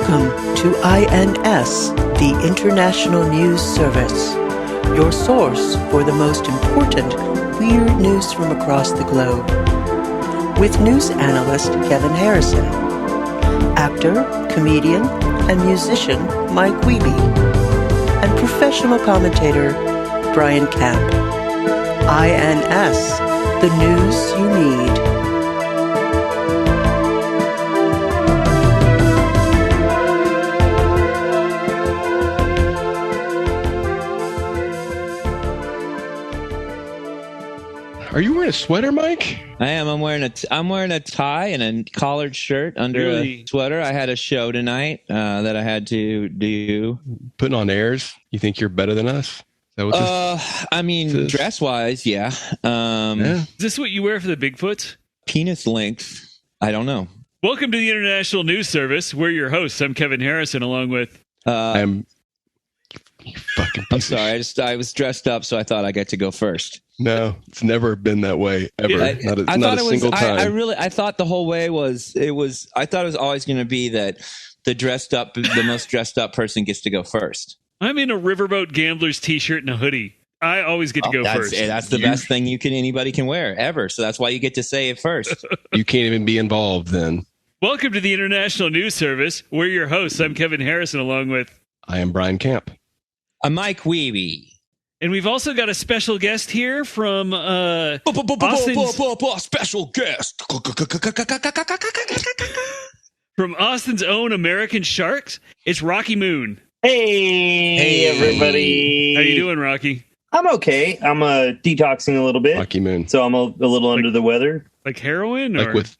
Welcome to INS, the International News Service, your source for the most important weird news from across the globe. With news analyst Kevin Harrison, actor, comedian, and musician Mike Wiebe, and professional commentator Brian Camp. INS, the news you need. Are you wearing a sweater, Mike? I am. I'm wearing a tie and a collared shirt under a sweater. I had a show tonight that I had to do. Putting on airs? You think you're better than us? Is that what I mean, dress wise, yeah. Is this what you wear for the Bigfoots? Penis length. I don't know. Welcome to the International News Service. We're your hosts. I'm Kevin Harrison, along with. I'm. You fucking. I'm sorry. I was dressed up, so I thought I got to go first. No, it's never been that way ever. Yeah, not a single time. I thought the whole way I thought it was always going to be that the most dressed up person gets to go first. I'm in a Riverboat Gamblers t-shirt and a hoodie. I always get to go first. That's the best thing anybody can wear ever. So that's why you get to say it first. You can't even be involved then. Welcome to the International News Service. We're your hosts. I'm Kevin Harrison, along with. I am Brian Camp. I'm Mike Wiebe. And we've also got a special guest here from Austin's... Special guest. From Austin's own American Sharks, it's Roky Moon. Hey, everybody. How you doing, Roky? I'm okay. I'm detoxing a little bit. Roky Moon. So I'm a little under the weather. Like heroin? Like with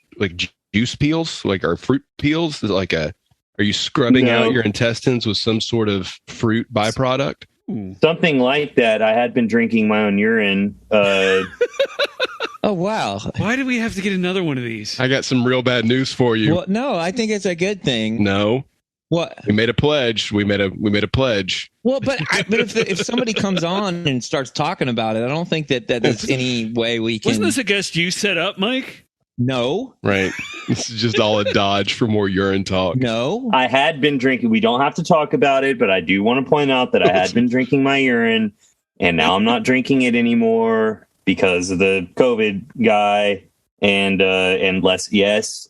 juice peels? Like our fruit peels? Are you scrubbing out your intestines with some sort of fruit byproduct? Something like that. I had been drinking my own urine. Oh, wow. Why do we have to get another one of these? I got some real bad news for you. Well, no, I think it's a good thing. No. What? We made a pledge. We made a pledge. Well, but if somebody comes on and starts talking about it, I don't think that there's any way we can. Wasn't this a guest you set up, Mike? No. Right. This is just all a dodge for more urine talk. No. I had been drinking. We don't have to talk about it, but I do want to point out that I had been drinking my urine, and now I'm not drinking it anymore because of the COVID guy. And yes,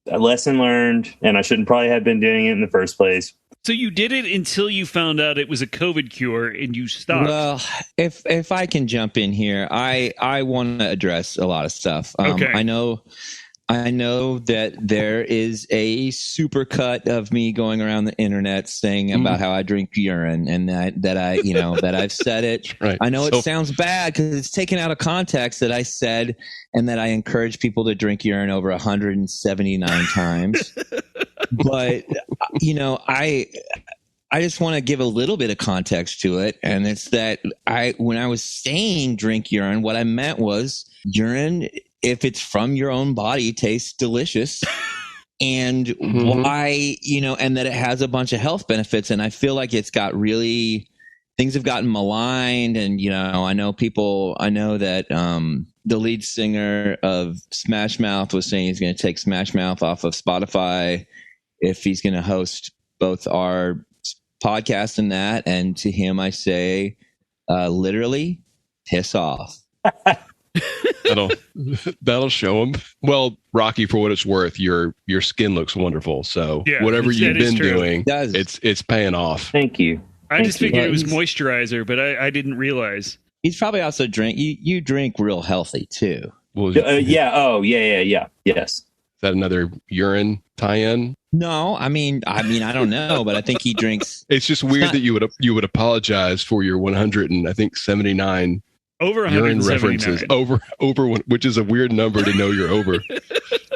lesson learned. And I shouldn't probably have been doing it in the first place. So you did it until you found out it was a COVID cure and you stopped. Well, if I can jump in here, I want to address a lot of stuff. Okay. I know that there is a supercut of me going around the internet saying about how I drink urine and that I've said it. Right. I know it sounds bad because it's taken out of context that I said and that I encourage people to drink urine over 179 times. But, I just want to give a little bit of context to it. And it's that when I was saying drink urine, what I meant was urine, if it's from your own body, tastes delicious. And why, and that it has a bunch of health benefits. And I feel like things have gotten maligned. And, I know that the lead singer of Smash Mouth was saying he's going to take Smash Mouth off of Spotify if he's going to host both our podcast and that. And to him, I say, literally, piss off. That'll show him. Well, Roky, for what it's worth, your skin looks wonderful. So whatever you've been doing, it's paying off. Thank you. I just figured it was moisturizer, but I didn't realize. He's probably also you drink real healthy too. Well, yeah. Oh, yeah. Yes. Is that another urine tie-in? No, I mean, I don't know, but I think he drinks. It's just weird that you would apologize for your 179 over urine references over, which is a weird number to know you're over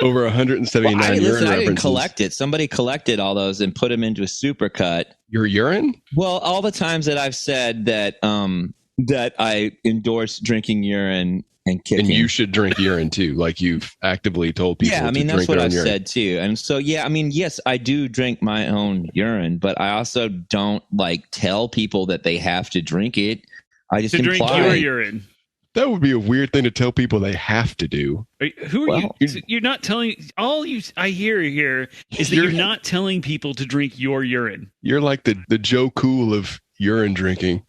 179 urine references. I didn't collect it. Somebody collected all those and put them into a supercut. Your urine? Well, all the times that I've said that I endorse drinking urine and kicking. And you should drink urine too, like you've actively told people. Yeah, I mean, that's what I've said too. And so, yes, I do drink my own urine, but I also don't tell people that they have to drink it. I just drink your urine. That would be a weird thing to tell people they have to do. Who are you? You're not telling. I hear here is that you're not telling people to drink your urine. You're like the Joe Cool of urine drinking.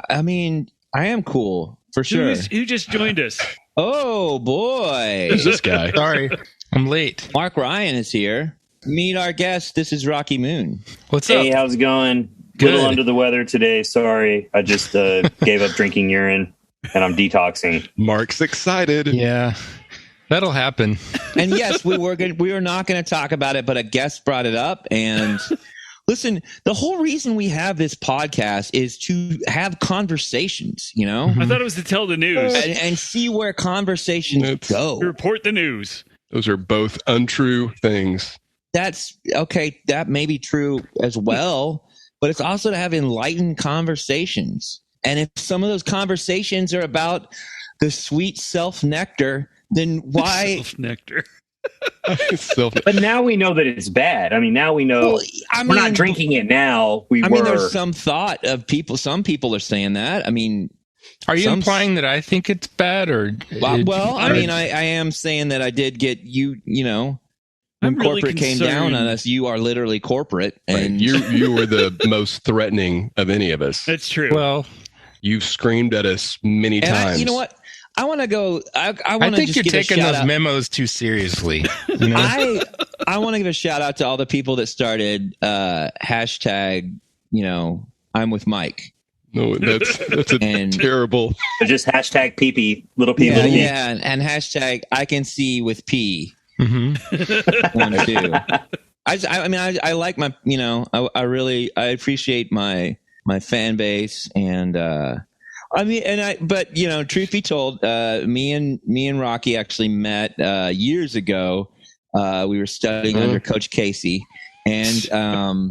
I mean, I am cool for sure. Who just joined us? Oh boy, who's this guy? Sorry, I'm late. Mark Ryan is here. Meet our guest. This is Roky Moon. What's up? Hey, how's it going? Good. Little under the weather today. Sorry, I just gave up drinking urine. And I'm detoxing. Mark's excited. Yeah, that'll happen. And yes, we were not going to talk about it, but a guest brought it up. And listen, the whole reason we have this podcast is to have conversations. You know, I thought it was to tell the news and see where conversations go. Report the news. Those are both untrue things. That's okay. That may be true as well, but it's also to have enlightened conversations. And if some of those conversations are about the sweet self nectar, then why self nectar? But now we know that it's bad. I mean, now we know we're not drinking it now. I mean, there's some thought of people. Some people are saying that. I mean, are you implying that I think it's bad, or? Well, I mean, I am saying that I did get you. You know, when corporate came down on us, you are literally corporate, and you were the most threatening of any of us. That's true. Well. You've screamed at us many times. You know what? I want to go. I think you're taking those memos too seriously. You know? I want to give a shout out to all the people that started hashtag. You know, I'm with Mike. No, that's terrible. So just hashtag pee little pee. Yeah, and hashtag I can see with P. Mm-hmm. 1, 2. I mean, I like my. You know, I appreciate my fan base, and but you know, truth be told, me and Roky actually met years ago. We were studying under Coach Casey, and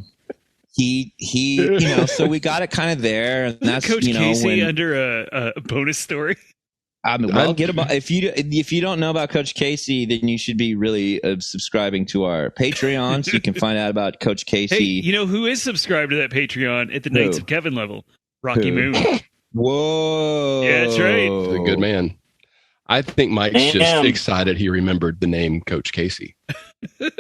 he you know, so we got it kind of there, and that's Coach you know, Casey under a bonus story. I mean, well, if you don't know about Coach Casey, then you should be really subscribing to our Patreon, so you can find out about Coach Casey. Hey, you know who is subscribed to that Patreon at the Knights of Kevin level? Roky Moon. Whoa, yeah, that's right. He's a good man. I think Mike's just excited he remembered the name Coach Casey. You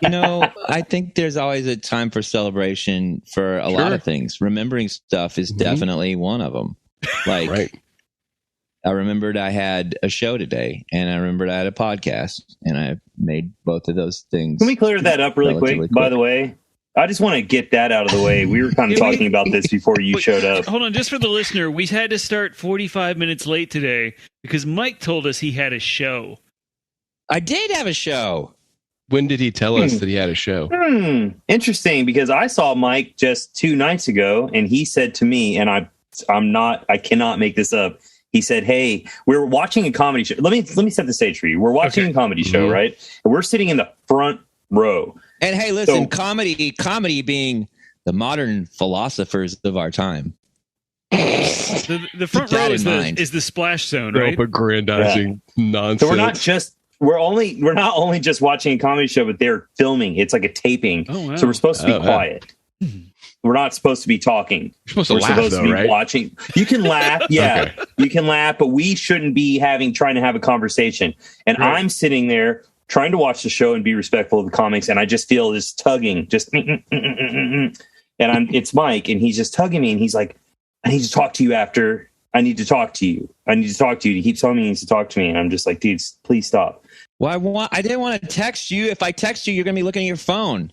know, I think there's always a time for celebration for a lot of things. Remembering stuff is definitely one of them. Like. Right. I remembered I had a show today, and I remembered I had a podcast, and I made both of those things. Can we clear that up really quick? By the way, I just want to get that out of the way. We were kind of talking about this before you showed up. Hold on, just for the listener, we had to start 45 minutes late today because Mike told us he had a show. I did have a show. When did he tell us that he had a show? Interesting, because I saw Mike just 2 nights ago, and he said to me, and I cannot make this up. He said, "Hey, we're watching a comedy show. Let me set the stage for you. We're watching a comedy show, right? And we're sitting in the front row. And hey, listen, comedy being the modern philosophers of our time. The front row is the splash zone, right? Self-aggrandizing nonsense. So we're not only just watching a comedy show, but they're filming. It's like a taping. Oh, wow. So we're supposed to be quiet. We're not supposed to be talking. We're supposed to be right? watching. You can laugh, yeah, you can laugh, but we shouldn't be trying to have a conversation. And I'm sitting there trying to watch the show and be respectful of the comics, and I just feel this tugging, just and it's Mike, and he's just tugging me, and he's like, "I need to talk to you after. I need to talk to you. I need to talk to you." He keeps telling me he needs to talk to me, and I'm just like, "Dude, please stop." Well, I didn't want to text you. If I text you, you're going to be looking at your phone.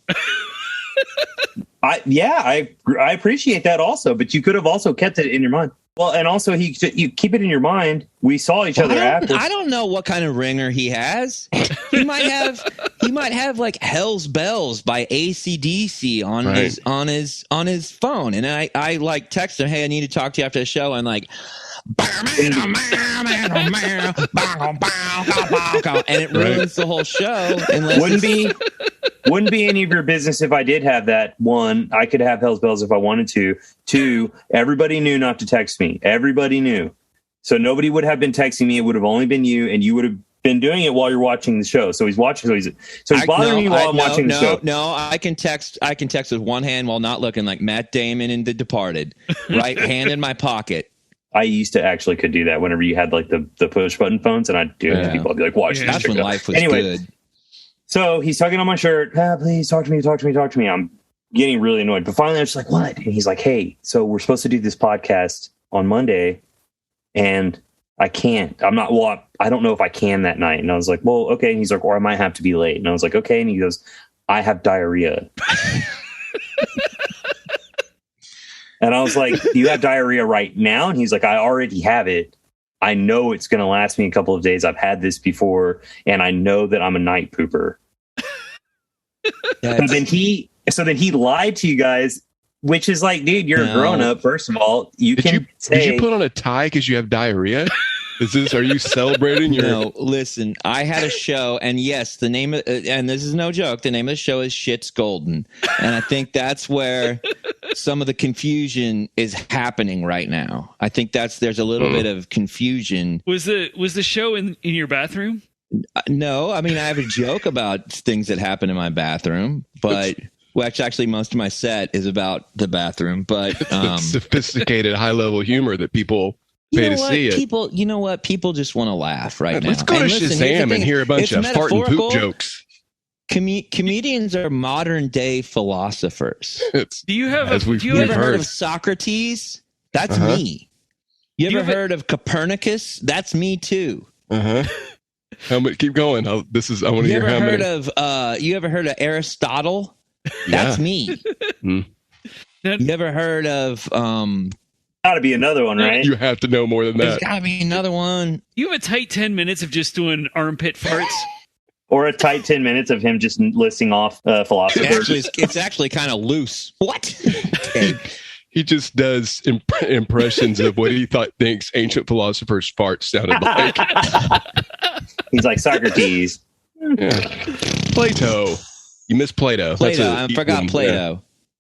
I appreciate that also, but you could have also kept it in your mind. Well, and also you keep it in your mind. We saw each other after. I don't know what kind of ringer he has. He might have like Hell's Bells by AC/DC on his phone, and I like text him, "Hey, I need to talk to you after the show." And like, and it ruins the whole show. Wouldn't be any of your business if I did have that. 1, I could have Hell's Bells if I wanted to. 2, everybody knew not to text me. Everybody knew. So nobody would have been texting me. It would have only been you, and you would have been doing it while you're watching the show. So he's watching. So he's bothering me while I'm watching the show. No, I can text with one hand while not looking like Matt Damon in The Departed. Right hand in my pocket. I used to actually could do that whenever you had like the push button phones, and I'd do it to people. I'd be like, watch this. That's when life was good. So he's tugging on my shirt. Please talk to me. I'm getting really annoyed. But finally, I'm just like, what? And he's like, hey, so we're supposed to do this podcast on Monday, and I can't. I don't know if I can that night. And I was like, well, okay. And he's like, or I might have to be late. And I was like, okay. And he goes, I have diarrhea. And I was like, do you have diarrhea right now? And he's like, I already have it. I know it's going to last me a couple of days. I've had this before, and I know that I'm a night pooper. So then he lied to you guys, which is like, dude, you're a grown up. First of all, did you put on a tie because you have diarrhea? Are you celebrating your? No, listen, I had a show, and yes, the name of, and this is no joke, the name of the show is Shit's Golden. And I think that's where some of the confusion is happening right now. I think there's a little bit of confusion. Was the show in your bathroom? No, I mean, I have a joke about things that happen in my bathroom, but actually most of my set is about the bathroom, but sophisticated high-level humor that people pay to see it. You know what? People just want to laugh now. Let's go to Shazam and hear a bunch of fart and poop jokes. Comedians are modern day philosophers. Have you ever heard of Socrates? That's me. You ever heard of Copernicus? That's me too. How many? Keep going. I want to hear how many. You ever heard of Aristotle? That's me. You ever heard of? Got to be another one, right? You have to know more than that. There's got to be another one. You have a tight 10 minutes of just doing armpit farts. Or a tight 10 minutes of him just listing off philosophers. It's actually kind of loose. What? He just does impressions of what he thinks ancient philosophers' farts sounded like. He's like Socrates. Yeah. Plato. You missed Plato. I forgot Plato. Yeah.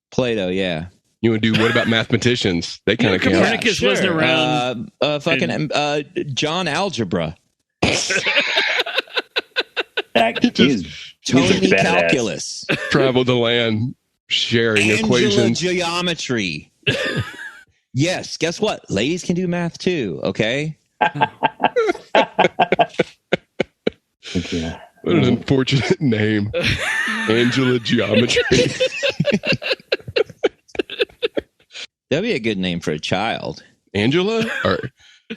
Plato, yeah. You want to do, what about mathematicians? They kind of count. Copernicus wasn't around. John Algebra. Tony Calculus. Travel the land sharing equations. Geometry. Yes, guess what? Ladies can do math too, okay? What an unfortunate name. Angela Geometry. That'd be a good name for a child. Angela? Or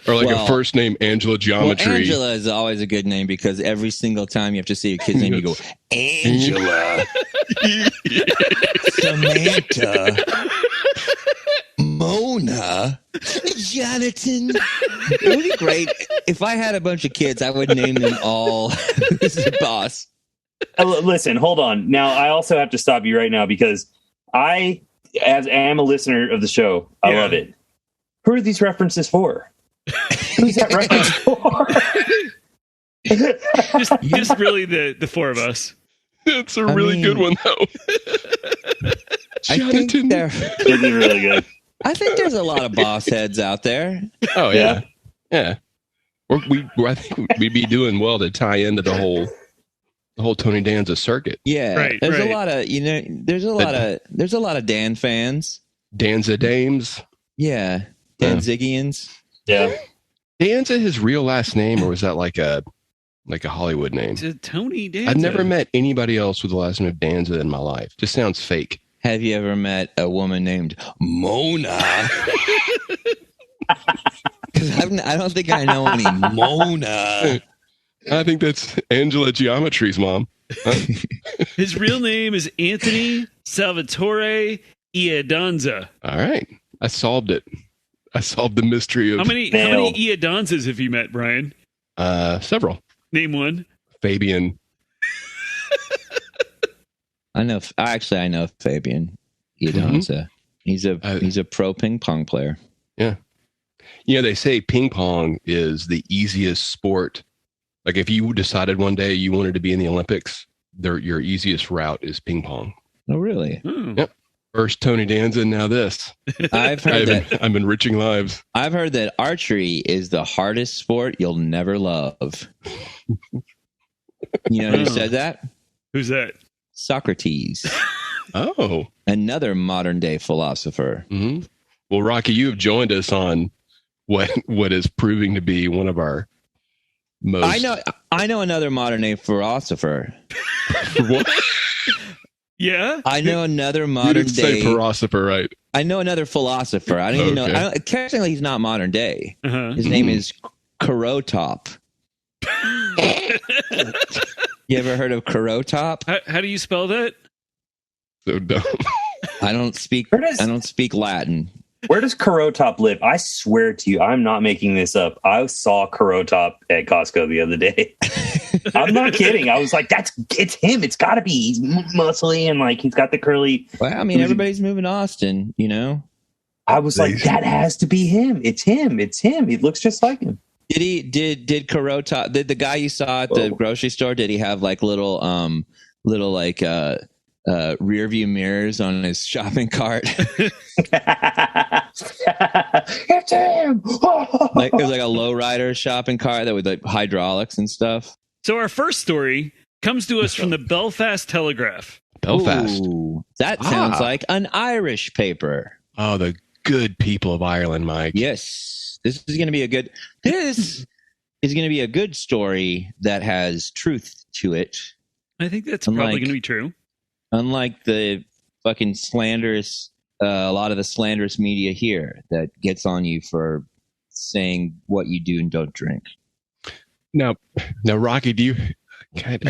like a first name, Angela Geometry. Well, Angela is always a good name because every single time you have to say your kid's name, you go, Angela. Samantha. Mona. Jonathan. It would be great. If I had a bunch of kids, I would name them all Mr. Boss. Listen, hold on. Now, I also have to stop you right now because I am a listener of the show. I love it. Who are these references for? Who's that reference for? just really the four of us. It's a really good one, though. Jonathan. This is really good. I think there's a lot of boss heads out there. Oh, yeah. Yeah. I think we'd be doing well to tie into the whole Tony Danza circuit. Yeah. Right, there's a lot of, there's a lot of Dan fans. Danza dames. Yeah. Danzigians. Yeah. Danza his real last name, or was that like a Hollywood name? It's Tony Danza. I've never met anybody else with the last name of Danza in my life. Just sounds fake. Have you ever met a woman named Mona? Because I don't think I know any Mona. I think that's Angela Geometry's mom. His real name is Anthony Salvatore Iadanza. All right. I solved it. I solved the mystery of... How many Iadanzas have you met, Brian? Several. Name one. Fabian. I know Fabian Iadanza. Mm-hmm. He's a pro ping pong player. Yeah. They say ping pong is the easiest sport. Like if you decided one day you wanted to be in the Olympics, your easiest route is ping pong. Oh, really? Yep. First Tony Danza, now this. I've heard I'm enriching lives. I've heard that archery is the hardest sport you'll never love. You know who said that? Who's that? Socrates. Oh. Another modern day philosopher. Mm-hmm. Well, Roky, you have joined us on what is proving to be one of our most. I know another modern day philosopher. What? Yeah, I know another You modern didn't say day philosopher, right? I know another philosopher. I don't even know. Technically, he's not modern day. uh-huh. His name is Kurotop. You ever heard of Kurotop? How do you spell that? So dumb. I don't speak Latin. Where does Kurotop live? I swear to you, I'm not making this up. I saw Kurotop at Costco the other day. I'm not kidding. I was like, it's him. It's got to be. He's muscly and like he's got the curly. Well, I mean, everybody's moving to Austin, you know. I was like, that has to be him. It's him. It's him. He looks just like him. Did Kurotop? Did the guy you saw at the grocery store? Did he have like little rear view mirrors on his shopping cart? It's him. Like it was like a lowrider shopping cart that with like hydraulics and stuff. So our first story comes to us from the Belfast Telegraph. Belfast. Ooh, that sounds like an Irish paper. Oh, the good people of Ireland, Mike. Yes, this is going to be a good story that has truth to it. I think that's probably going to be true. Unlike the fucking slanderous, a lot of the slanderous media here that gets on you for saying what you do and don't drink. Now, Rocky, do you have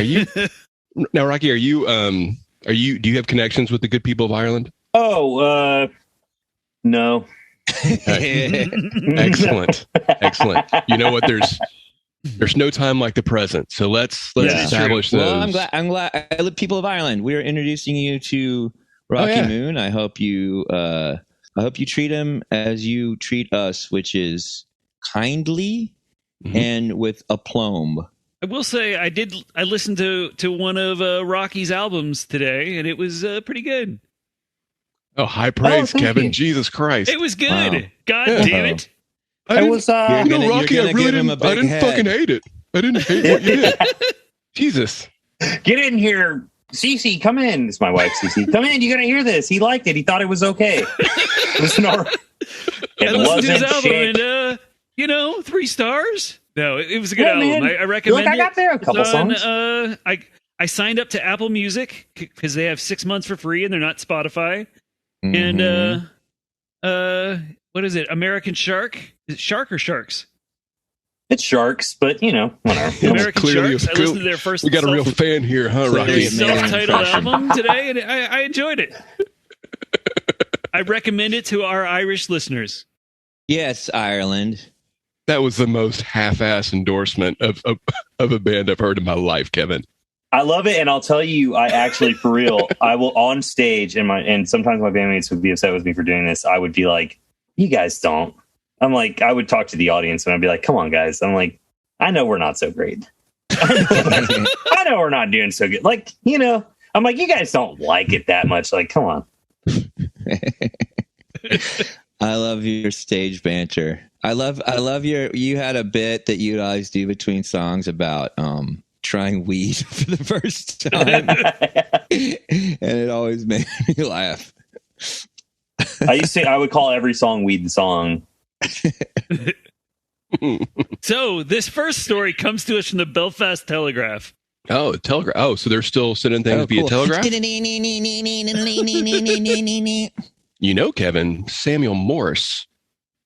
connections with the good people of Ireland? Oh, no. Excellent. You know what? There's no time like the present. So let's establish those. Well, I'm glad. People of Ireland, we are introducing you to Rocky Moon. I hope you treat him as you treat us, which is kindly and with aplomb. I will say I listened to one of Rocky's albums today, and it was pretty good. Oh, high praise, Kevin. You. Jesus Christ. It was good. Wow. God damn it. I was Rocky, I really didn't fucking hate it. I didn't hate what you did. Jesus. Get in here. Cece, come in. It's my wife, Cece. Come in. You got to hear this. He liked it. He thought it was okay. Listen to I listened to his album and, 3 stars. No, it was a good album. I recommend it. Look, I got there a couple songs. I signed up to Apple Music because they have 6 months for free and they're not Spotify. Mm-hmm. And what is it? American Shark? Is it Shark or Sharks? It's Sharks, but whatever. American Sharks. I listened to their first. We got a real fan here, huh, Rocky? Self-titled album today, and I enjoyed it. I recommend it to our Irish listeners. Yes, Ireland. That was the most half-ass endorsement of a band I've heard in my life, Kevin. I love it, and I'll tell you, I actually, for real, I will on stage, and sometimes my bandmates would be upset with me for doing this. I would be like, "You guys don't." I'm like, I would talk to the audience, and I'd be like, "Come on, guys." I'm like, I know we're not so great. I know we're not doing so good. Like, I'm like, you guys don't like it that much. Like, come on. I love your stage banter. I love you had a bit that you'd always do between songs about trying weed for the first time. And it always made me laugh. I would call every song Weed the Song. So this first story comes to us from the Belfast Telegraph. Oh, Telegraph. Oh, so they're still sending things via Telegraph? Kevin, Samuel Morse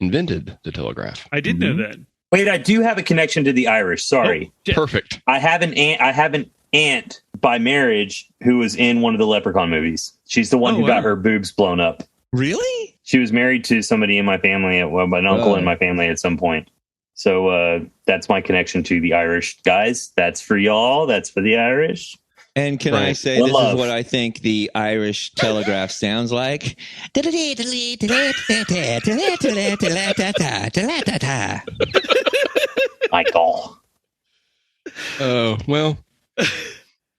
invented the telegraph. I did know that. Wait, I do have a connection to the Irish. Sorry. Oh, perfect. I have an aunt by marriage who was in one of the Leprechaun movies. She's the one who got her boobs blown up. Really? She was married to somebody in my family, an uncle in my family at some point. So that's my connection to the Irish. Guys, that's for y'all. That's for the Irish. And can I say this is what I think the Irish telegraph sounds like? Michael. Oh, well.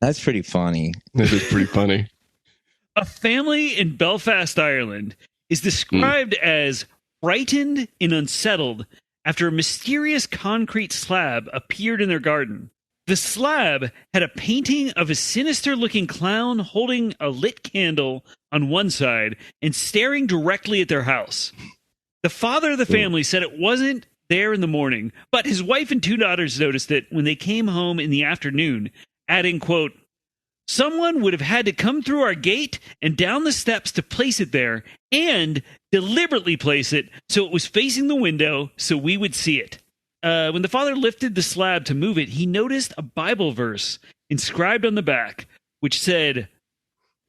That's pretty funny. This is pretty funny. A family in Belfast, Ireland is described as frightened and unsettled after a mysterious concrete slab appeared in their garden. The slab had a painting of a sinister-looking clown holding a lit candle on one side and staring directly at their house. The father of the family said it wasn't there in the morning, but his wife and 2 daughters noticed it when they came home in the afternoon, adding, quote, "Someone would have had to come through our gate and down the steps to place it there and deliberately place it so it was facing the window so we would see it." When the father lifted the slab to move it, he noticed a Bible verse inscribed on the back, which said,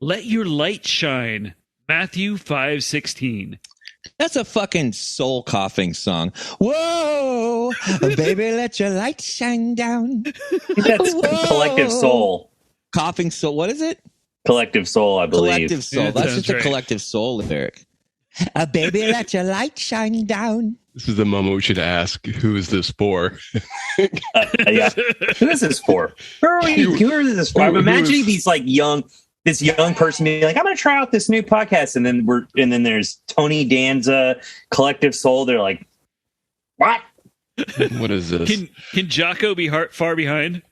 "Let your light shine," Matthew 5:16. That's a fucking soul coughing song. Whoa, baby, let your light shine down. I think that's Whoa. Collective Soul. Coughing soul. What is it? Collective Soul, I believe. Collective soul. Yeah, That's sounds just a right. Collective soul lyric. Baby, let your light shine down. This is the moment we should ask, who is this for? Yeah. Who is this for? Who is this for? I'm imagining these this young person being like, "I'm going to try out this new podcast," and then there's Tony Danza, Collective Soul. They're like, "What?" What is this? Can Jocko be far behind?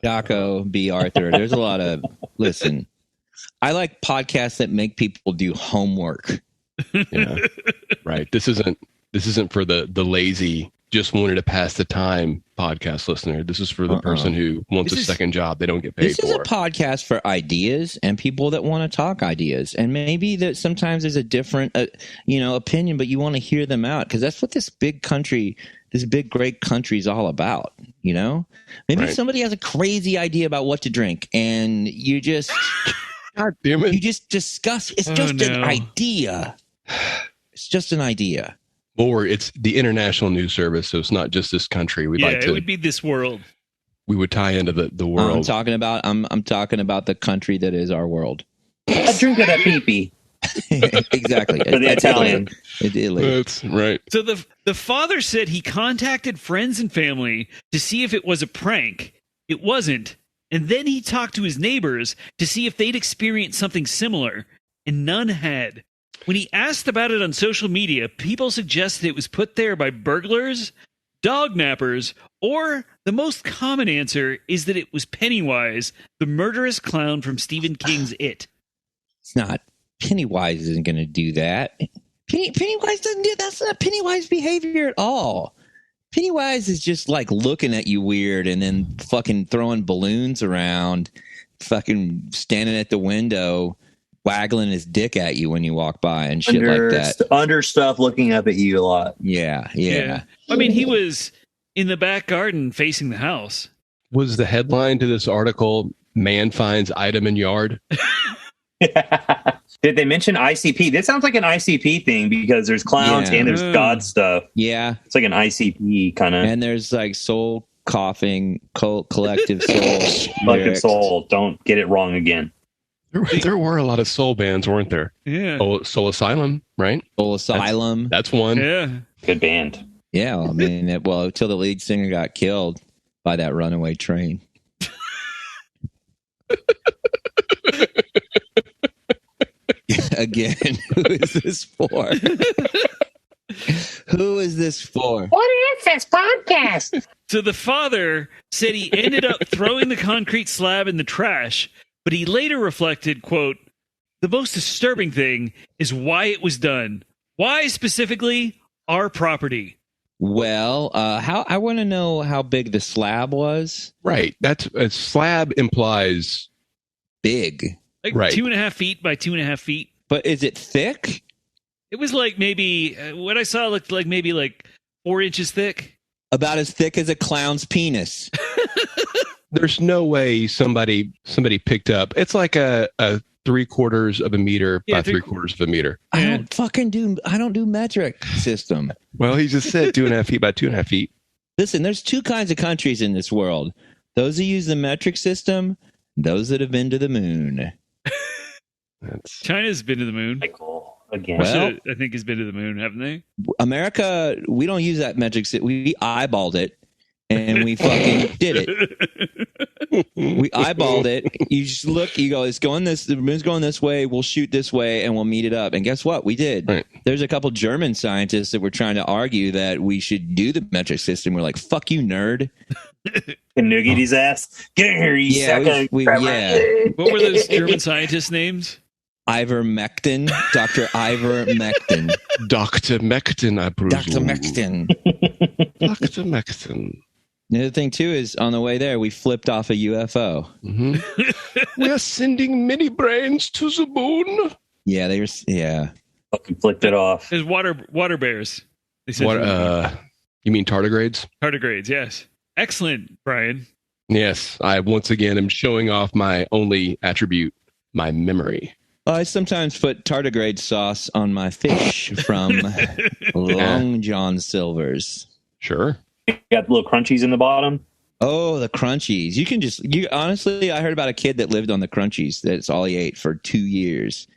Jocko, B. Arthur. There's a lot of, listen, I like podcasts that make people do homework. Yeah, right. This isn't for the lazy, just wanted to pass the time podcast listener. This is for the person who wants a second job they don't get paid This for. is a podcast for ideas and people that want to talk ideas. And maybe that sometimes there's a different, opinion, but you want to hear them out because that's what this big great country is all about. Maybe Right. somebody has a crazy idea about what to drink, and you just, God damn it. you just discuss. It's just an idea. It's just an idea. Or it's the international news service, so it's not just this country. It would be this world. We would tie into the I'm world. talking about the country that is our world. A drink of that pee-pee. Exactly. For the Italian. It's Italy. That's right. So the father said he contacted friends and family to see if it was a prank. It wasn't. And then he talked to his neighbors to see if they'd experienced something similar, and none had. When he asked about it on social media, people suggested it was put there by burglars, dog nappers, or the most common answer is that it was Pennywise, the murderous clown from Stephen King's It. It's not. Pennywise isn't going to do that. Pennywise doesn't do that's not Pennywise behavior at all. Pennywise is just like looking at you weird and then fucking throwing balloons around, fucking standing at the window, waggling his dick at you when you walk by and shit like that. Under stuff, looking up at you a lot. Yeah. I mean, he was in the back garden facing the house. Was the headline to this article, "Man finds item in yard"? Did they mention ICP? This sounds like an ICP thing because there's clowns and there's God stuff. Yeah. It's like an ICP kind of. And there's like soul coughing, collective soul. Fucking lyrics. Soul. Don't get it wrong again. There were a lot of soul bands, weren't there? Yeah. Oh, Soul Asylum, right? Soul Asylum. That's one. Yeah. Good band. Yeah, well, I mean, until the lead singer got killed by that runaway train. Again, who is this for? Who is this for? What is this podcast? So the father said he ended up throwing the concrete slab in the trash, but he later reflected, quote, "The most disturbing thing is why it was done. Why specifically our property?" Well, I want to know how big the slab was. Right. That's a slab implies Big. Like Right. 2.5 feet by 2.5 feet. But is it thick? It was like maybe, what I saw looked like maybe like 4 inches thick. About as thick as a clown's penis. there's no way somebody picked up. It's like a 3/4 of a meter by 3/4 of a meter. I don't do metric system. Well, he just said 2.5 feet by 2.5 feet. Listen, there's two kinds of countries in this world. Those who use the metric system, those that have been to the moon. China's been to the moon. Michael, again. Well- Russia, I think, has been to the moon, haven't they? America, we don't use that metric system. We eyeballed it and we fucking did it. We eyeballed it. You just look, you go, the moon's going this way, we'll shoot this way, and we'll meet it up. And guess what? We did. Right. There's a couple German scientists that were trying to argue that we should do the metric system. We're like, fuck you, nerd. And Noogie his ass. Get here, you Yeah, sucker. What were those German scientists' names? Ivermectin, Dr. Ivermectin. Dr. Mectin, I presume. Dr. Mectin. Dr. Mexican. The other thing, too, is on the way there, we flipped off a UFO. Mm-hmm. We're sending mini brains to the moon. Yeah, they were. Yeah. Fucking flipped it off. There's water bears. They said You mean tardigrades? tardigrades, yes. Excellent, Brian. Yes. I once again am showing off my only attribute, my memory. I sometimes put tardigrade sauce on my fish from Long John Silver's. Sure. You got little crunchies in the bottom. Oh, the crunchies. Honestly, I heard about a kid that lived on the crunchies. That's all he ate for 2 years.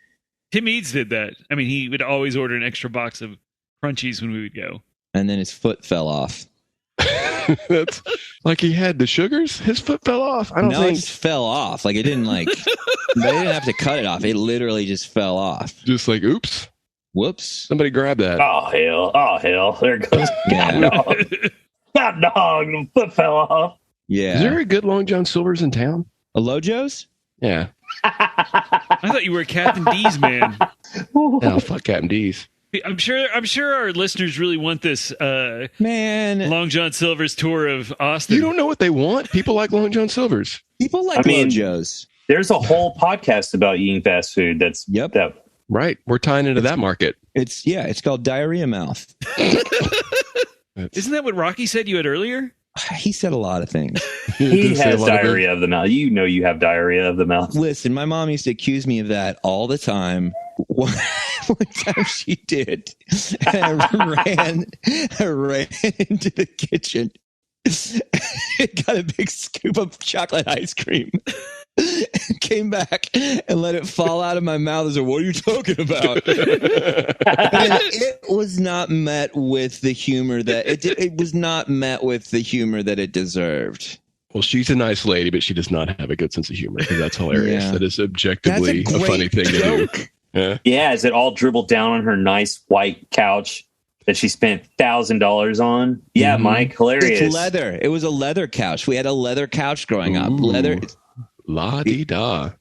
Tim Eads did that. I mean, he would always order an extra box of crunchies when we would go. And then his foot fell off. That's like he had the sugars. His foot fell off. I don't No, think it just fell off. Like it didn't they didn't have to cut it off. It literally just fell off. just like oops. Whoops. Somebody grab that. Oh hell! There it goes. Yeah. God dog, the foot fell off. Yeah. Is there a good Long John Silver's in town? A Lojo's? Yeah. I thought you were a Captain D's man. Oh, fuck Captain D's. I'm sure our listeners really want this Man. Long John Silver's tour of Austin. You don't know what they want. People like Long John Silver's. People like Lojo's. There's a whole podcast about eating fast food. That's that. Right. We're tying into that market. It's called diarrhea mouth. Isn't that what Roky said you had earlier? He said a lot of things. He has diarrhea of the mouth. You know you have diarrhea of the mouth. Listen, my mom used to accuse me of that all the time. One time she did. And I ran into the kitchen. Got a big scoop of chocolate ice cream. Came back and let it fall out of my mouth. I said, "What are you talking about?" And it was not met with the humor that it was not met with the humor that it deserved. Well, she's a nice lady, but she does not have a good sense of humor. That's hilarious. Yeah. That is objectively That's a funny thing to do. Yeah, as it all dribbled down on her nice white couch that she spent $1,000 on. Yeah, Mike, hilarious. It's leather. It was a leather couch. We had a leather couch growing up. Leather. La-di-da.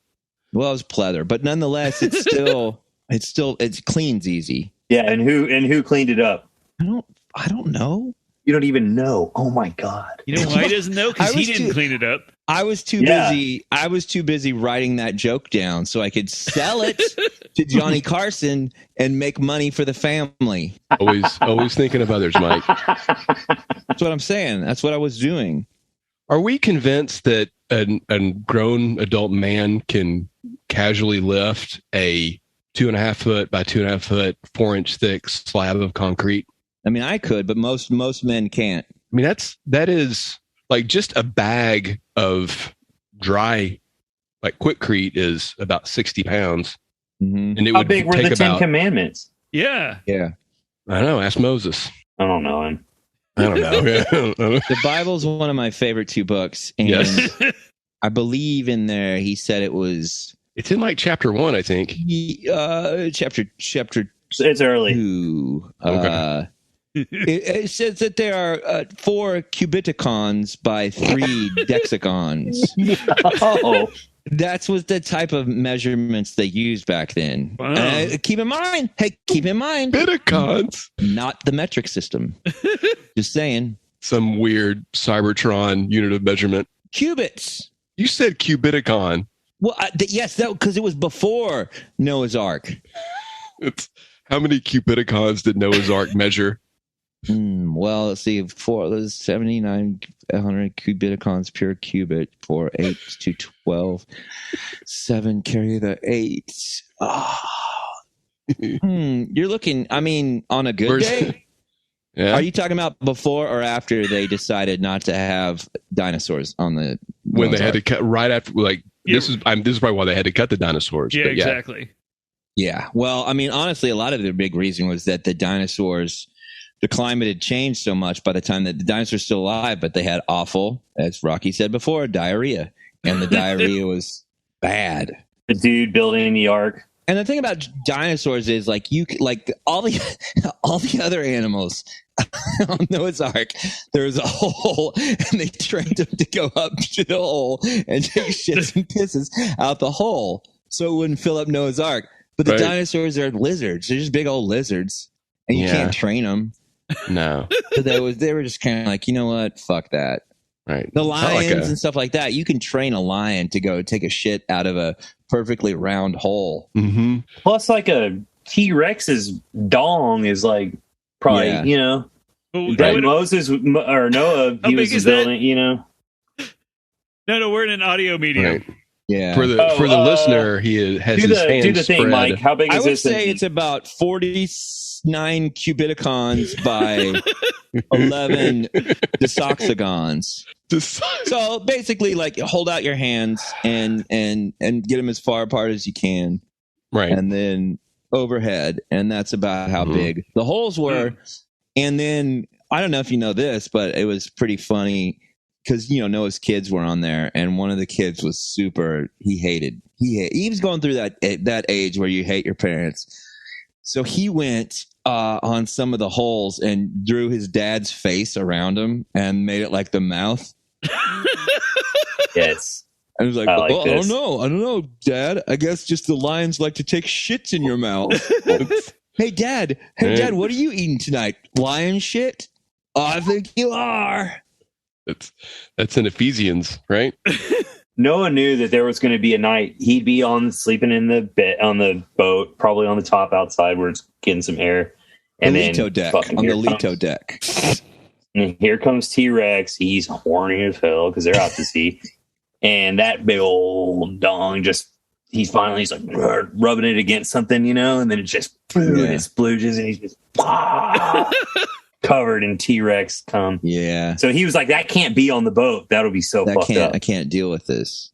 Well, it was pleather, but nonetheless, it cleans easy. Yeah, and who cleaned it up? I don't know. You don't even know. Oh my God. You know why he doesn't know? Because he didn't clean it up. I was too busy. I was too busy writing that joke down so I could sell it to Johnny Carson and make money for the family. Always thinking of others, Mike. That's what I'm saying. That's what I was doing. Are we convinced that a grown adult man can casually lift a 2.5 foot by 2.5 foot, 4-inch thick slab of concrete? I mean, I could, but most men can't. I mean, that is like just a bag of dry, like Quikrete is about 60 pounds. Mm-hmm. And it How would big were take the Ten about, Commandments? Yeah. Yeah. I don't know. Ask Moses. I don't know him. I don't know. The Bible's one of my favorite 2 books. And Yes. I believe in there, he said it was... It's in like chapter 1, I think. Chapter It's early. 2. Okay. It says that there are 4 cubiticons by 3 dexicons. Oh, That's what the type of measurements they used back then. Wow. Keep in mind, Cubiticons. not the metric system. Just saying. Some weird Cybertron unit of measurement. Cubits. You said cubiticon. Well, yes, because it was before Noah's Ark. How many cubiticons did Noah's Ark measure? Well, let's see. 7,900 cubiticons per cubit for 8 to 12. 7 carry the 8. You're looking, I mean, on a good day? Yeah. Are you talking about before or after they decided not to have dinosaurs on the When they Noah's had to Ark? cut right after, like, this is probably why they had to cut the dinosaurs. Yeah, but exactly. Yeah. Well, I mean, honestly, a lot of the big reason was that the dinosaurs, the climate had changed so much by the time that the dinosaurs were still alive, but they had awful, as Roky said before, diarrhea. And the diarrhea was bad. the dude building the ark. And the thing about dinosaurs is like all the other animals on Noah's Ark, there was a hole and they trained them to go up to the hole and take shits and pisses out the hole so it wouldn't fill up Noah's Ark. But the dinosaurs are lizards. They're just big old lizards and you can't train them. No. So they were just kind of like, you know what? Fuck that. Right. The It's not lions like and stuff like that. You can train a lion to go take a shit out of a perfectly round hole. Mm-hmm. Plus, like a T-Rex's dong is like probably, Yeah. you know, Well, that no, Moses or Noah, How he big was is that? building, you know. no, we're in an audio medium. Right. Yeah. For the listener, he has Do his the hands thing, spread. Mike. How big I is would this? say it's about 49 cubiticons by 11 desoxagons. So basically, like, hold out your hands and get them as far apart as you can, Right. and then overhead, and that's about how Mhm. big the holes were. And then I don't know if you know this, but it was pretty funny because Noah's kids were on there, and one of the kids was super. He was going through that age where you hate your parents. So he went on some of the holes and drew his dad's face around him and made it like the mouth. Yes. I was like, I like I this. don't know, Dad. I guess just the lions like to take shits in your mouth. Hey, Dad, what are you eating tonight? Lion shit? Oh, I think you are. That's in Ephesians, right? Noah knew that there was going to be a night he'd be sleeping in the bed on the boat, probably on the top outside where it's getting some air. And The then Leto deck. fucking On the here Leto comes- deck. And here comes T-Rex. He's horny as hell because they're out to sea. And that big old dong he's like rubbing it against something, and then it just and it splooges and he's just covered in T-Rex cum. Yeah. So he was like, that can't be on the boat. That'll be so fucked up. I can't deal with this.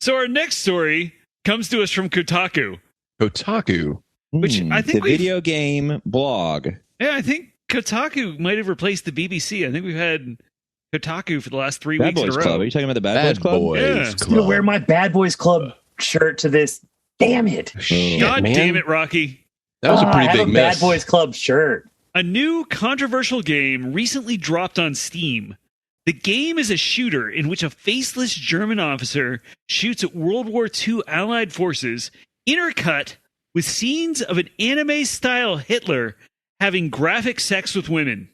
So our next story comes to us from Kotaku. Kotaku. Which I think the video game blog. Yeah, I think Kotaku might have replaced the BBC. I think we've had Kotaku for the last 3 Bad weeks in Boys a row. Club. Are you talking about the Bad Boys Club? Yeah. I'm gonna wear my Bad Boys Club shirt to this. Damn it! Shit, God man. damn it, Rocky. That was a I pretty have big a mess. Bad Boys Club shirt. A new controversial game recently dropped on Steam. The game is a shooter in which a faceless German officer shoots at World War II Allied forces, intercut with scenes of an anime-style Hitler having graphic sex with women.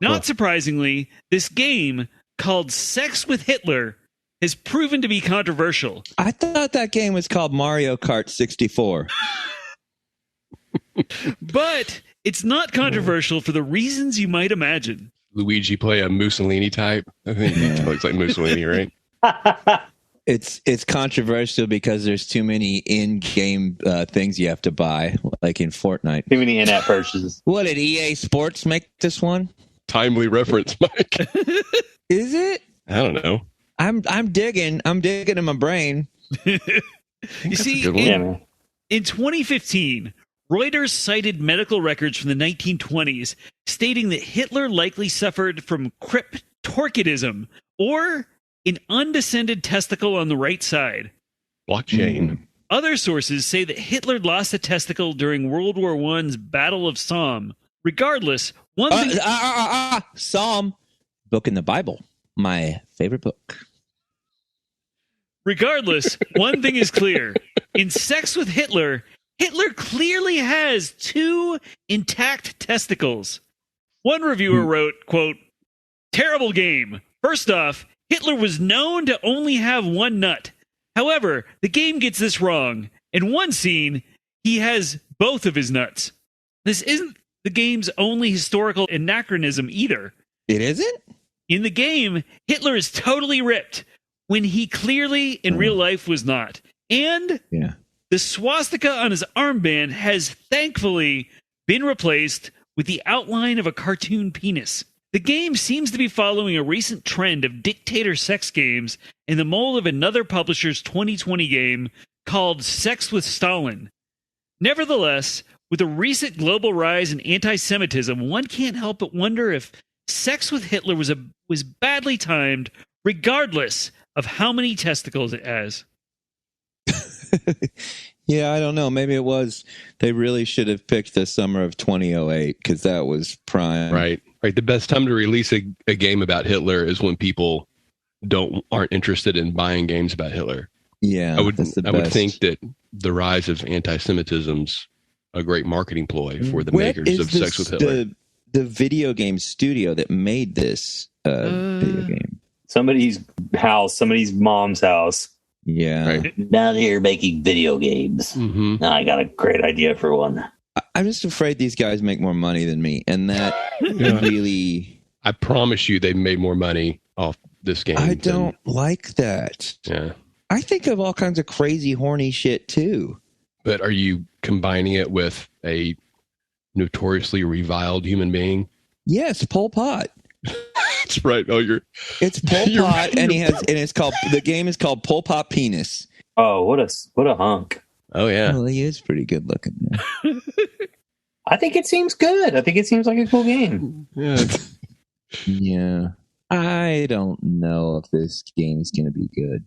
Not surprisingly, this game, called Sex with Hitler, has proven to be controversial. I thought that game was called Mario Kart 64. But it's not controversial for the reasons you might imagine. Luigi play a Mussolini type. I think he looks like Mussolini, right? It's controversial because there's too many in-game things you have to buy, like in Fortnite. Too many in-app purchases. What, did EA Sports make this one? Timely reference, Mike. Is it? I don't know. I'm digging in my brain. You see, good one. Yeah, man. in 2015, Reuters cited medical records from the 1920s stating that Hitler likely suffered from cryptorchidism, or an undescended testicle on the right side. Blockchain. Other sources say that Hitler lost a testicle during World War I's Battle of Somme. Regardless, one thing... Psalm, book in the Bible, my favorite book. Regardless, one thing is clear. In Sex with Hitler, Hitler clearly has 2 intact testicles. One reviewer wrote, quote, "Terrible game. First off, Hitler was known to only have 1 nut. However, the game gets this wrong. In one scene, he has both of his nuts. This isn't the game's only historical anachronism either. It isn't? In the game, Hitler is totally ripped when he clearly in real life was not. And Yeah. the swastika on his armband has thankfully been replaced with the outline of a cartoon penis. The game seems to be following a recent trend of dictator sex games in the mold of another publisher's 2020 game called Sex with Stalin. Nevertheless, with a recent global rise in anti-Semitism, one can't help but wonder if Sex with Hitler was badly timed, regardless of how many testicles it has. Yeah, I don't know. Maybe it was. They really should have picked the summer of 2008 because that was prime. Right. The best time to release a game about Hitler is when people aren't interested in buying games about Hitler. Yeah, I would that's the I would best. think that the rise of anti-Semitism's a great marketing ploy for the What makers is of Sex with Hitler. the video game studio that made this video game? Somebody's house, somebody's mom's house. Yeah. Right. Down here making video games. Mm-hmm. Now I got a great idea for one. I'm just afraid these guys make more money than me, and that really. I promise you, they made more money off this game. I don't like that. Yeah. I think of all kinds of crazy, horny shit too. But are you combining it with a notoriously reviled human being? Yes, Pol Pot. That's right. Oh, It's Pol Pot, and the game is called Pol Pot Penis. Oh, what a hunk. Oh, yeah. Well, he is pretty good looking. There. I think it seems good. I think it seems like a cool game. Yeah. Yeah. I don't know if this game is going to be good.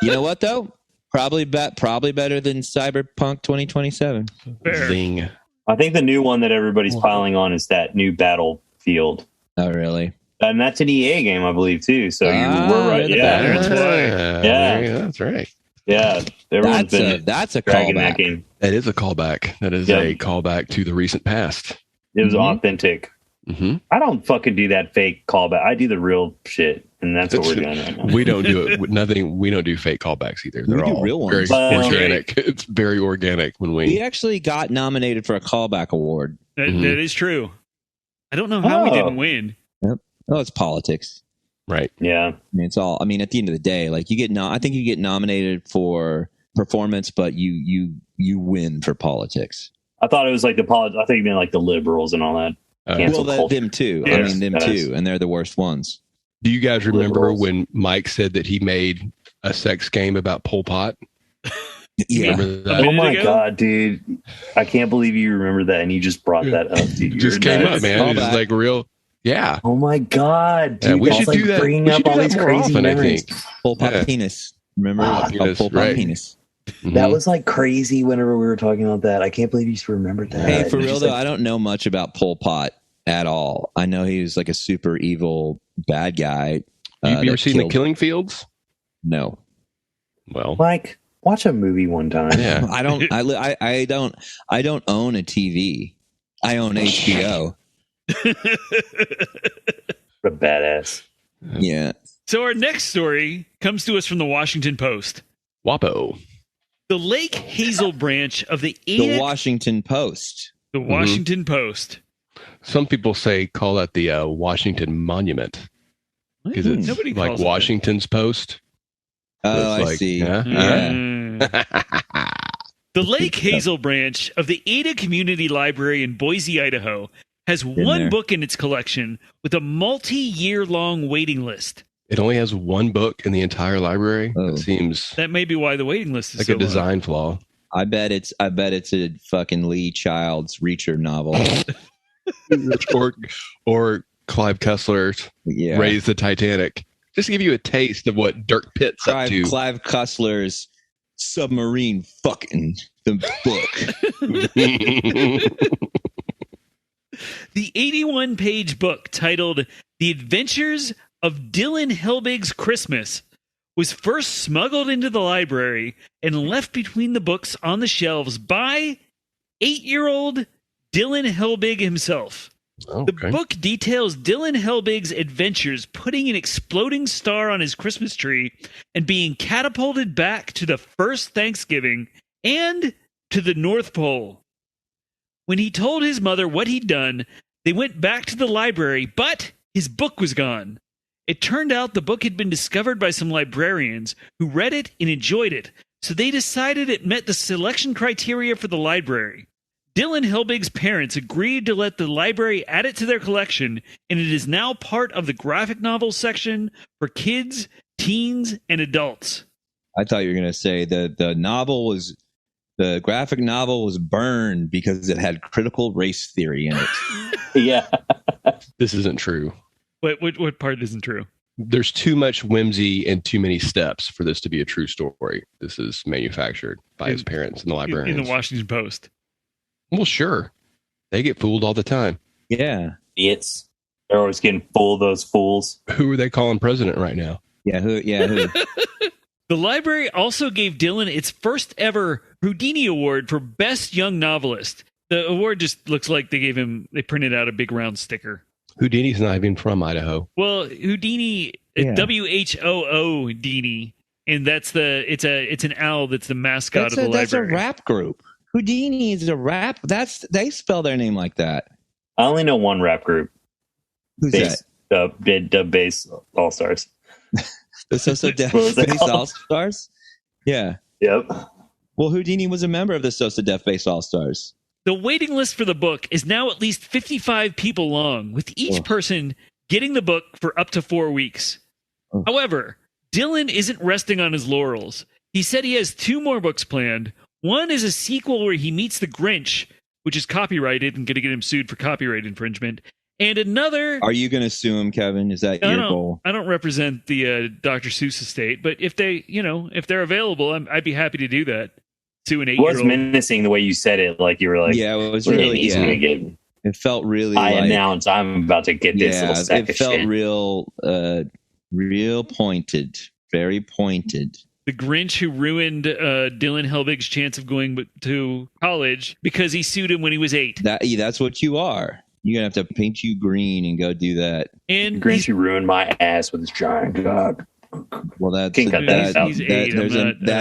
You know what, though? Probably better than Cyberpunk 2027. Fair. Zing. I think the new one that everybody's piling on is that new Battlefield. Oh, really? And that's an EA game, I believe, too. So you were right. the Yeah. That's why. Yeah. That's right. Yeah. Everyone's been That's a dragging that callback. game. That is a callback. That is a callback to the recent past. It was Mhm. authentic. Mm-hmm. I don't fucking do that fake callback. I do the real shit. And that's what we're doing right now. We don't do it. We don't do fake callbacks either. They're We do all real very ones. Well, organic. It's very organic when We we. actually got nominated for a callback award. That Mhm. is true. I don't know how we Oh. didn't win. Oh, it's politics. Right. Yeah. I mean, it's all. I mean, at the end of the day, like I think you get nominated for performance, but you win for politics. I thought it was like I think you meant like the liberals and all that. Cancel Well, culture. them too. Yes, I mean, them yes. too, and they're the worst ones. Do you guys remember Liberals. when Mike said that he made a sex game about Pol Pot? Yeah, Remember that? Oh minute my ago? God, dude. I can't believe you remember that and you just brought that up. Dude. It just You're came nuts. up, man. It's Callback. like real. Yeah. Oh my God, dude. Yeah, we that's should like do that. bringing We up should do all that these more crazy often, I memories. think. Pol Pot Yeah. penis. Remember Ah, penis, Pol Pot right. penis. That Mhm. was like crazy whenever we were talking about that. I can't believe you just remembered that. Hey, for It's real just though, like- I don't know much about Pol Pot at all. I know he was like a super evil bad guy. You ever that seen the killed- Killing Fields? No, Well, Mike, watch a movie one time. yeah. I don't. I don't own a TV. I own HBO. What a badass. Yeah. So our next story comes to us from the Washington Post. WAPO. The Lake Hazel branch of the The Ada, Washington Post. the Washington Post. Some people call that the Washington Monument because it's Nobody like calls it that. Washington's Post. Oh, It's I like, see. yeah. Mm. The Lake Hazel branch of the Ada Community Library in Boise, Idaho, has one there. book in its collection with a multi-year-long waiting list. It only has one book in the entire library. Oh. That seems That may be why the waiting list is like so a design flaw. I bet it's a fucking Lee Child's Reacher novel. or Clive Cussler's Yeah. Raise the Titanic. Just to give you a taste of what Dirk Pitt's up to. Clive Cussler's Submarine Fucking the book. The 81-page book titled The Adventures of Dylan Helbig's Christmas was first smuggled into the library and left between the books on the shelves by 8-year-old Dylan Helbig himself. Oh, The okay. book details Dylan Helbig's adventures putting an exploding star on his Christmas tree and being catapulted back to the first Thanksgiving and to the North Pole. When he told his mother what he'd done, they went back to the library, but his book was gone. It turned out the book had been discovered by some librarians who read it and enjoyed it, so they decided it met the selection criteria for the library. Dylan Helbig's parents agreed to let the library add it to their collection, and it is now part of the graphic novel section for kids, teens, and adults. I thought you were going to say the graphic novel was burned because it had critical race theory in it. Yeah. This isn't true. What part isn't true? There's too much whimsy and too many steps for this to be a true story. This is manufactured by his parents and the In librarians. the Washington Post. Well, sure. They get fooled all the time. Yeah. Idiots. They're always getting full of those fools. Who are they calling president right now? Yeah. Who? The library also gave Dylan its first ever Houdini Award for Best Young Novelist. The award just looks like they printed out a big round sticker. Houdini's not even from Idaho. Well, Houdini, WHOO and it's an owl that's the mascot of the library. That's a rap group. Houdini is a rap. They spell their name like that. I only know one rap group. Who's that? Dub Bass All Stars. The Sosa Def Bass All Stars? Yeah. Yep. Well, Houdini was a member of the Sosa Def Bass All Stars. The waiting list for the book is now at least 55 people long, with each person getting the book for up to 4 weeks. However, Dylan isn't resting on his laurels. He said he has 2 more books planned. One is a sequel where he meets the Grinch, which is copyrighted and going to get him sued for copyright infringement. And another... Are you going to sue him, Kevin? Is that your goal? I don't represent the Dr. Seuss estate, but if they're available, I'd be happy to do that. To an 8-year-old. It was menacing the way you said it. Like you were like, yeah, it was really. Yeah. It felt really. I announced I'm about to get this. Yeah, little stack it of felt shit. real pointed, very pointed. The Grinch who ruined Dylan Helbig's chance of going to college because he sued him when he was 8. That's what you are. You're gonna have to paint you green and go do that. And Grinch who ruined my ass with his giant cock. Well, that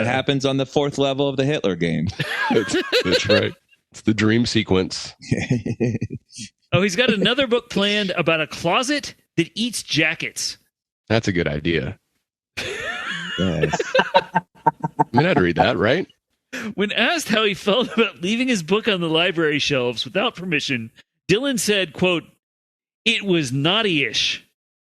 happens on the 4th level of the Hitler game. That's right. It's the dream sequence. Oh, he's got another book planned about a closet that eats jackets. That's a good idea. Yes. I mean, I'd read that, right? When asked how he felt about leaving his book on the library shelves without permission, Dylan said, quote, "It was naughty-ish."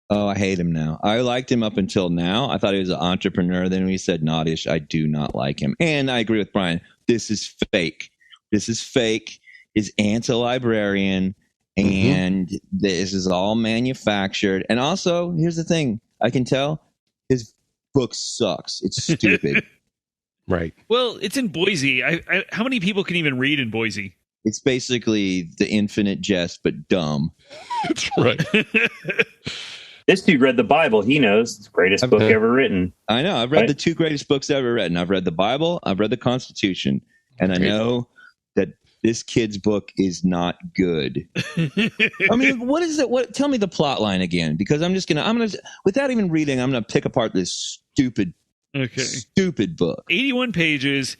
Oh, I hate him now. I liked him up until now. I thought he was an entrepreneur. Then when he said naughty-ish, I do not like him. And I agree with Brian. This is fake. This is fake. His aunt's a librarian, and this is all manufactured. And also, here's the thing. I can tell his book sucks. It's stupid. Right. Well, it's in Boise. How many people can even read in Boise? It's basically The Infinite Jest, but dumb. That's right. This dude read the Bible. He knows it's the greatest book ever written. I know. I've read the 2 greatest books ever written. I've read the Bible. I've read the Constitution. And I know that this kid's book is not good. I mean, what is it? Tell me the plot line again, because I'm going to, without even reading, I'm going to pick apart this stupid book. 81 pages.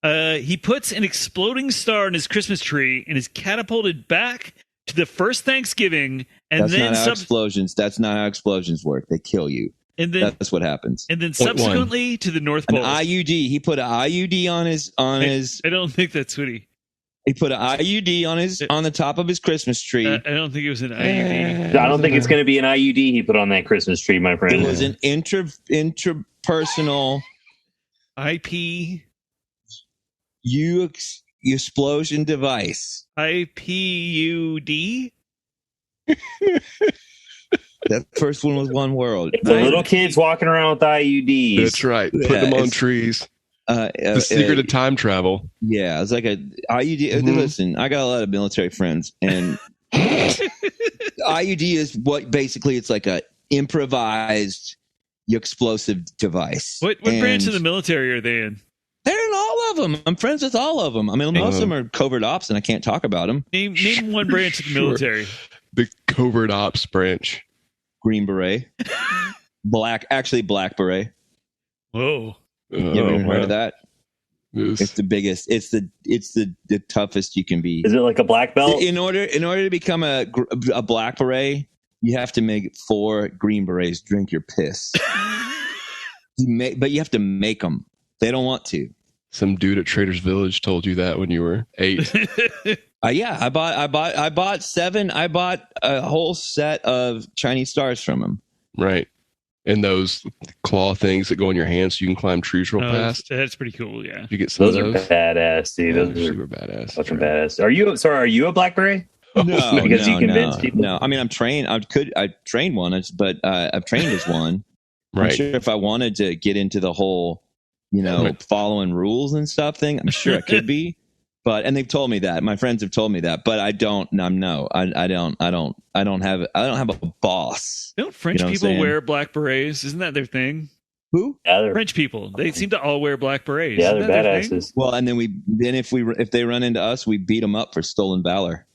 He puts an exploding star in his Christmas tree and is catapulted back to the first Thanksgiving, and that's then not how explosions. That's not how explosions work. They kill you. And then that's what happens. And then subsequently to the North Pole. An IUD. He put an IUD on his. I don't think that's Woody. He put an IUD on the top of his Christmas tree. I don't think it was an IUD. I don't think it's going to be an IUD he put on that Christmas tree, my friend. It was an interpersonal IP explosion device. IPUD. That first one was one word. The little kids walking around with IUDs. That's right. Put them on trees. The secret of time travel. Yeah, it's like a IUD. Listen, I got a lot of military friends, and IUD is what basically it's like a improvised explosive device. What branch of the military are they in? They're in all of them. I'm friends with all of them. I mean, most of them are covert ops, and I can't talk about them. Name one branch of the military. The covert ops branch. Green Beret. Black Beret. Whoa. You ever heard of that? Yes. It's the biggest. It's the toughest you can be. Is it like a black belt? In order to become a black beret, you have to make 4 Green Berets drink your piss. But you have to make them. They don't want to. Some dude at Trader's Village told you that when you were 8. Yeah, I bought 7. I bought a whole set of Chinese stars from him. Right. And those claw things that go in your hands so you can climb trees real fast. That's pretty cool, yeah. You get some those of those. Are badass, dude. Yeah, those are super badass. Fucking badass. Are you a black beret? No, because you convinced people. No, I mean I'm trained. I trained one, but I've trained as one. Right. I'm sure if I wanted to get into the whole, following rules and stuff thing, I'm sure I could be. And they've told me that. My friends have told me that, but I don't. I don't have a boss. Don't French people wear black berets? Isn't that their thing? Who? Yeah, French people. They seem to all wear black berets. they're Isn't that their thing? badasses. Well, and then if they run into us, we beat them up for stolen valor.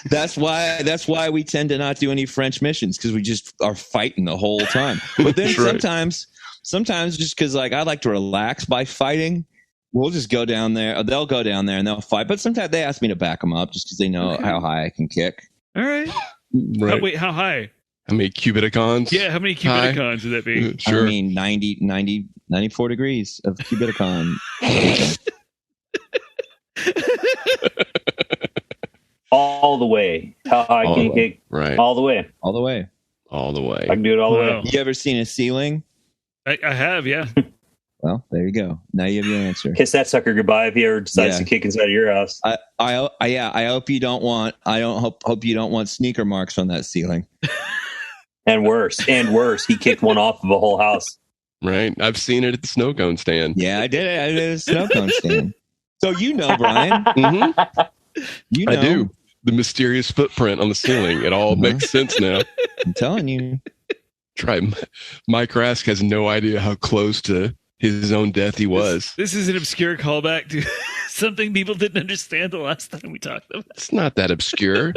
That's why we tend to not do any French missions, because we just are fighting the whole time. But then sometimes just because like I like to relax by fighting, we'll just go down there. They'll go down there and they'll fight. But sometimes they ask me to back them up just because they know how high I can kick. All right. Right. Wait, how high? How many cubiticons? Yeah, how many cubiticons would that be? Sure. I mean, 94 degrees of cubiticon. All the way. How high can you kick? Right. All the way. All the way. All the way. I can do it all the Wow. way. You ever seen a ceiling? I have, yeah. Well, there you go. Now you have your answer. Kiss that sucker goodbye if he ever decides Yeah. to kick inside of your house. I hope you don't want sneaker marks on that ceiling. And worse, he kicked one off of a whole house. Right. I've seen it at the snow cone stand. Yeah, I did it. I did a snow cone stand. So Brian. Mm-hmm. You know. I do. The mysterious footprint on the ceiling. It all makes sense now. I'm telling you. Try. Mike Rask has no idea how close to his own death he was. This is an obscure callback to something people didn't understand the last time we talked about. It's not that obscure.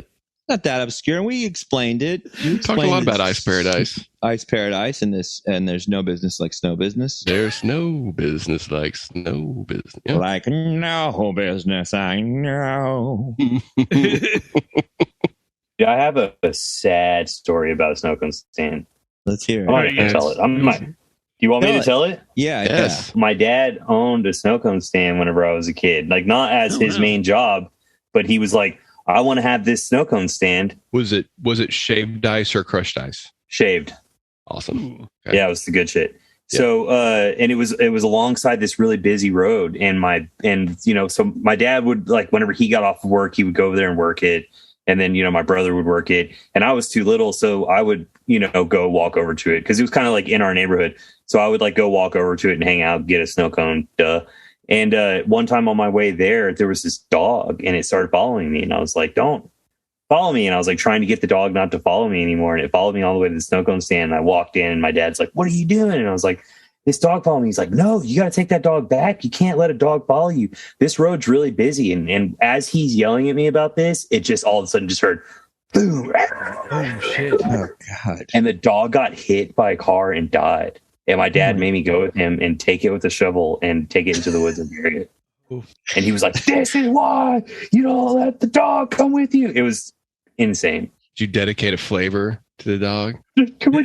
Not that obscure. We explained it. We talked a lot about Ice Paradise. Ice Paradise and there's no business like snow business. There's no business like snow business. Yeah. Like no business, I know. Yeah, I have a sad story about a snow cone stand. Let's hear I'm not it. going to tell it. Do you want me to tell it? Yeah, Yes. My dad owned a snow cone stand whenever I was a kid. Like, not as his main job, but he was like, I want to have this snow cone stand. Was it shaved ice or crushed ice? Shaved. Awesome. Ooh. Okay. Yeah, it was the good shit. So, and it was alongside this really busy road, so my dad would, like, whenever he got off of work, he would go over there and work it. And then, my brother would work it, and I was too little. So I would, go walk over to it, because it was kind of like in our neighborhood. So I would like go walk over to it and hang out, get a snow cone. Duh. And one time on my way there was this dog, and it started following me, and I was like, don't follow me. And I was like trying to get the dog not to follow me anymore. And it followed me all the way to the snow cone stand. And I walked in, and my dad's like, what are you doing? And I was like, this dog followed me. He's like, no, you got to take that dog back. You can't let a dog follow you. This road's really busy. And as he's yelling at me about this, it just all of a sudden just heard boom. Oh, shit. Oh, God. And the dog got hit by a car and died. And my dad made me go with him and take it with a shovel and take it into the woods and bury it. And he was like, this is why you don't let the dog come with you. It was insane. Did you dedicate a flavor to the dog? Can we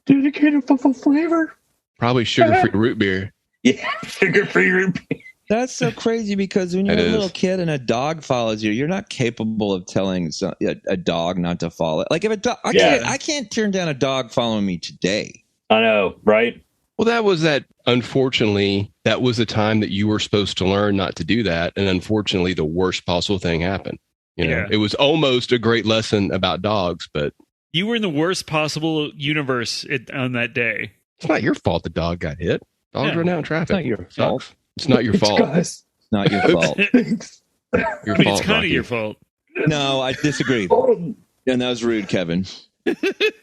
dedicate a flavor? Probably sugar-free root beer. Yeah, sugar-free root beer. That's so crazy, because when you're a little kid and a dog follows you, you're not capable of telling a dog not to follow. Like if a dog, I can't turn down a dog following me today. I know, right? Well, unfortunately, that was the time that you were supposed to learn not to do that. And unfortunately, the worst possible thing happened. It was almost a great lesson about dogs, but You were in the worst possible universe on that day. it's not your fault the dog got hit. Dogs run out in traffic. It's not your fault. It's not your fault. It's not your fault. Your It's fault, kind of Roky. your fault. No, I disagree. And that was rude, Kevin.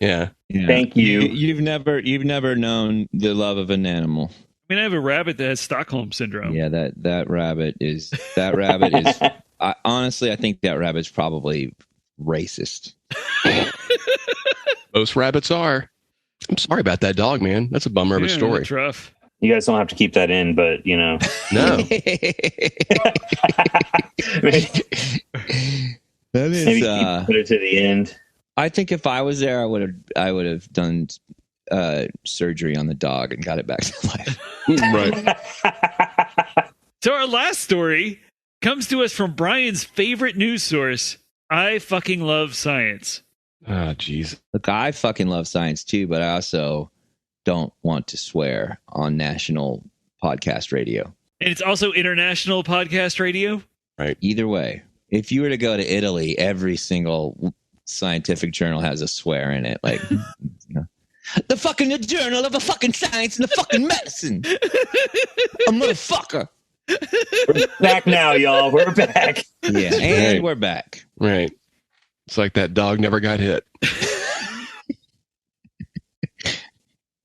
Yeah. Thank you. You've never known the love of an animal. I mean, I have a rabbit that has Stockholm syndrome. Yeah, that rabbit is. Honestly, I think that rabbit's probably racist. Most rabbits are. I'm sorry about that dog, man. That's a bummer of a story. That's rough. You guys don't have to keep that in, but No. That is. maybe put it to the end. I think if I was there, I would have done surgery on the dog and got it back to life. Right. So our last story comes to us from Brian's favorite news source. I fucking love science. Ah, jeez. Look, I fucking love science too, but I also don't want to swear on national podcast radio. And it's also international podcast radio. Either way, if you were to go to Italy, every single scientific journal has a swear in it. Like, the fucking journal of a fucking science and the fucking medicine. A motherfucker. We're back now, y'all. We're back. Yeah, and we're back. Right. It's like that dog never got hit.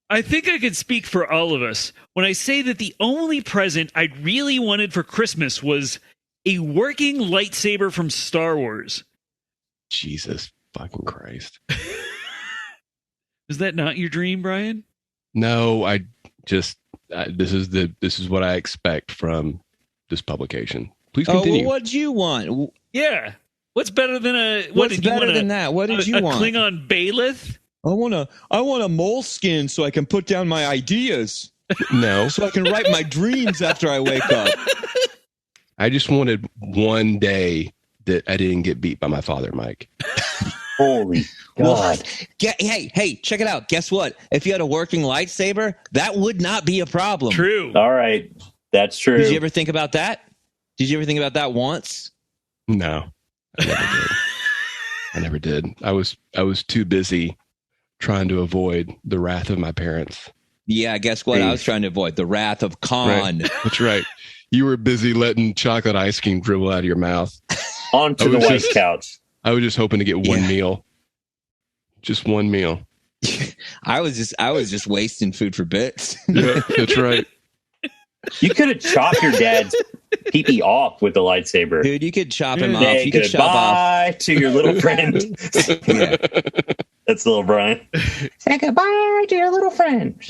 I think I could speak for all of us when I say that the only present I really wanted for Christmas was a working lightsaber from Star Wars. Jesus fucking Christ. Is that not your dream, Brian? No, I just this is what I expect from this publication. Please continue. Oh, well, what'd you want? Yeah. What's better than What's better than that? What did you want? A Klingon Baelith? I want a moleskin so I can put down my ideas. No. So I can write my dreams after I wake up. I just wanted one day that I didn't get beat by my father, Mike. Holy God. Hey, check it out. Guess what? If you had a working lightsaber, that would not be a problem. True. All right. That's true. Did you ever think about that? Did you ever think about that once? No. I never did. I was too busy trying to avoid the wrath of my parents. Yeah, guess what? I was trying to avoid the wrath of Khan. Right. That's right. You were busy letting chocolate ice cream dribble out of your mouth. Onto the white couch. I was just hoping to get one meal. Just one meal. I was just wasting food for bits. Yeah, that's right. You could have chopped your dad's pee-pee off with the lightsaber. Dude, you could chop him off. Say You could chop off. to your little friend. Yeah. That's little Brian. Say goodbye to your little friend.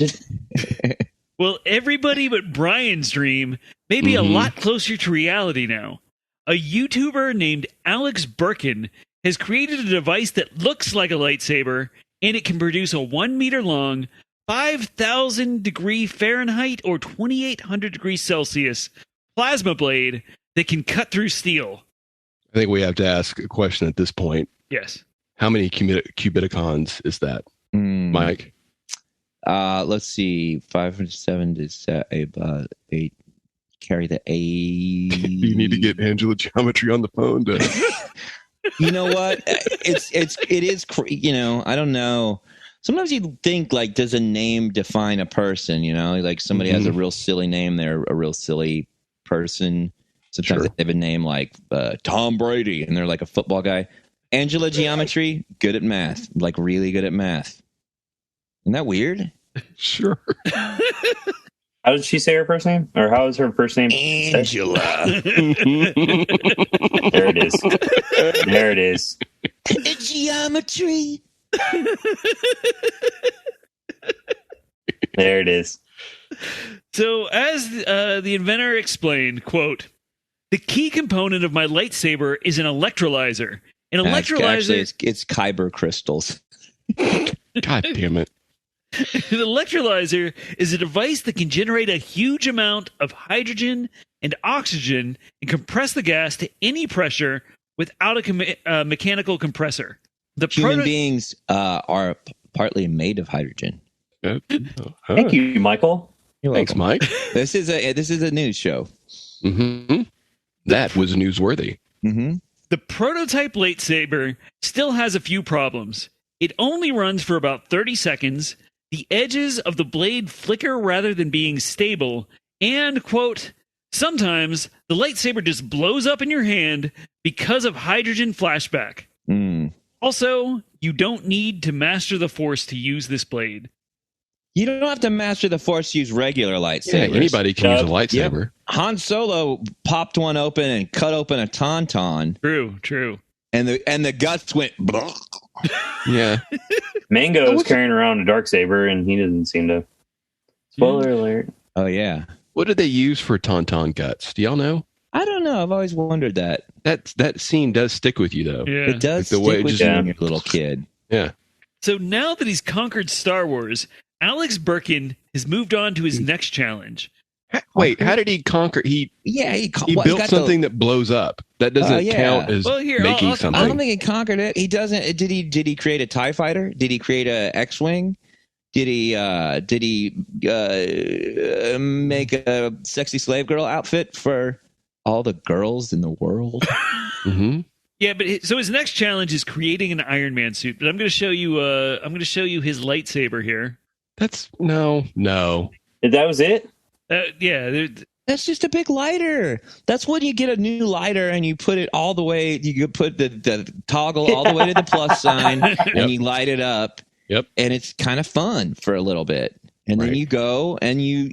Well, everybody but Brian's dream may be a lot closer to reality now. A YouTuber named Alex Birkin has created a device that looks like a lightsaber, and it can produce a 1 meter long, 5,000 degree Fahrenheit or 2,800 degrees Celsius plasma blade that can cut through steel. I think we have to ask a question at this point. Yes. How many cubiticons is that, Mike? Let's see. 507 is about 8. Carry the 8. You need to get Angela Geometry on the phone to. You know what? It is. You know, I don't know. Sometimes you think, like, does a name define a person? You know, like somebody has a real silly name, they're a real silly person. Sometimes they have a name like Tom Brady, and they're like a football guy. Angela Geometry, good at math, like really good at math. Isn't that weird? Sure. How did she say her first name? Or how is her first name? Angela. There it is. There it is. Geometry. There it is. So, as the inventor explained, quote, the key component of my lightsaber is an electrolyzer. An electrolyzer... Actually, it's Kyber crystals. God damn it. An electrolyzer is a device that can generate a huge amount of hydrogen and oxygen and compress the gas to any pressure without a mechanical compressor. Human beings are partly made of hydrogen. Thank you, Michael. You're Thanks, welcome. Mike. This is a news show. That was newsworthy. The prototype lightsaber still has a few problems. It only runs for about 30 seconds. The edges of the blade flicker rather than being stable. And, quote, sometimes the lightsaber just blows up in your hand because of hydrogen flashback. Also, you don't need to master the Force to use this blade. You don't have to master the Force to use regular lightsabers. Yeah, anybody can use a lightsaber. Yep. Han Solo popped one open and cut open a tauntaun. True. And the guts went. Yeah. Mango is carrying around a darksaber, and he doesn't seem to. Spoiler alert. Oh yeah. What did they use for tauntaun guts? Do y'all know? I don't know. I've always wondered that. That scene does stick with you, though. Yeah. It does Like the way stick it with just- you when you're a little kid. Yeah. So now that he's conquered Star Wars, Alex Birkin has moved on to his next challenge. Wait, how did he conquer? He built something that blows up. That doesn't count as making something. I don't think he conquered it. He doesn't. Did he create a TIE fighter? Did he create a X-wing? Did he make a sexy slave girl outfit for all the girls in the world? Yeah, but so his next challenge is creating an Iron Man suit. But I'm going to show you. I'm going to show you his lightsaber here. That's no. That was it? Yeah, That's just a big lighter. That's when you get a new lighter and you put it all the way. You put the toggle all the way to the plus sign and you light it up. Yep. And it's kind of fun for a little bit. And then you go and you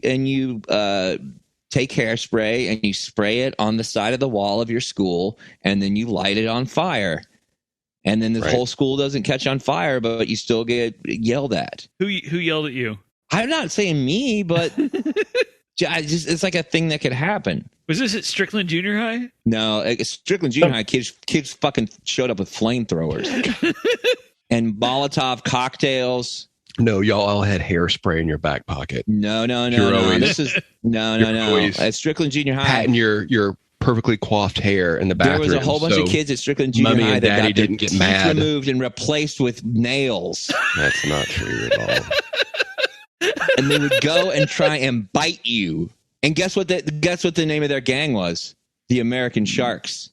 take hairspray and you spray it on the side of the wall of your school, and then you light it on fire. And then the whole school doesn't catch on fire, but you still get yelled at. Who yelled at you? I'm not saying me, but it's like a thing that could happen. Was this at Strickland Junior High? No, at Strickland Junior High, kids fucking showed up with flamethrowers and Molotov cocktails. No, y'all all had hairspray in your back pocket. No. Always, This is no. At Strickland Junior High, patting your perfectly coiffed hair in the bathroom. There was a whole bunch of kids at Strickland Junior High that got didn't get mad, removed and replaced with nails. That's not true at all. And they would go and try and bite you. And guess what the name of their gang was? The American Sharks.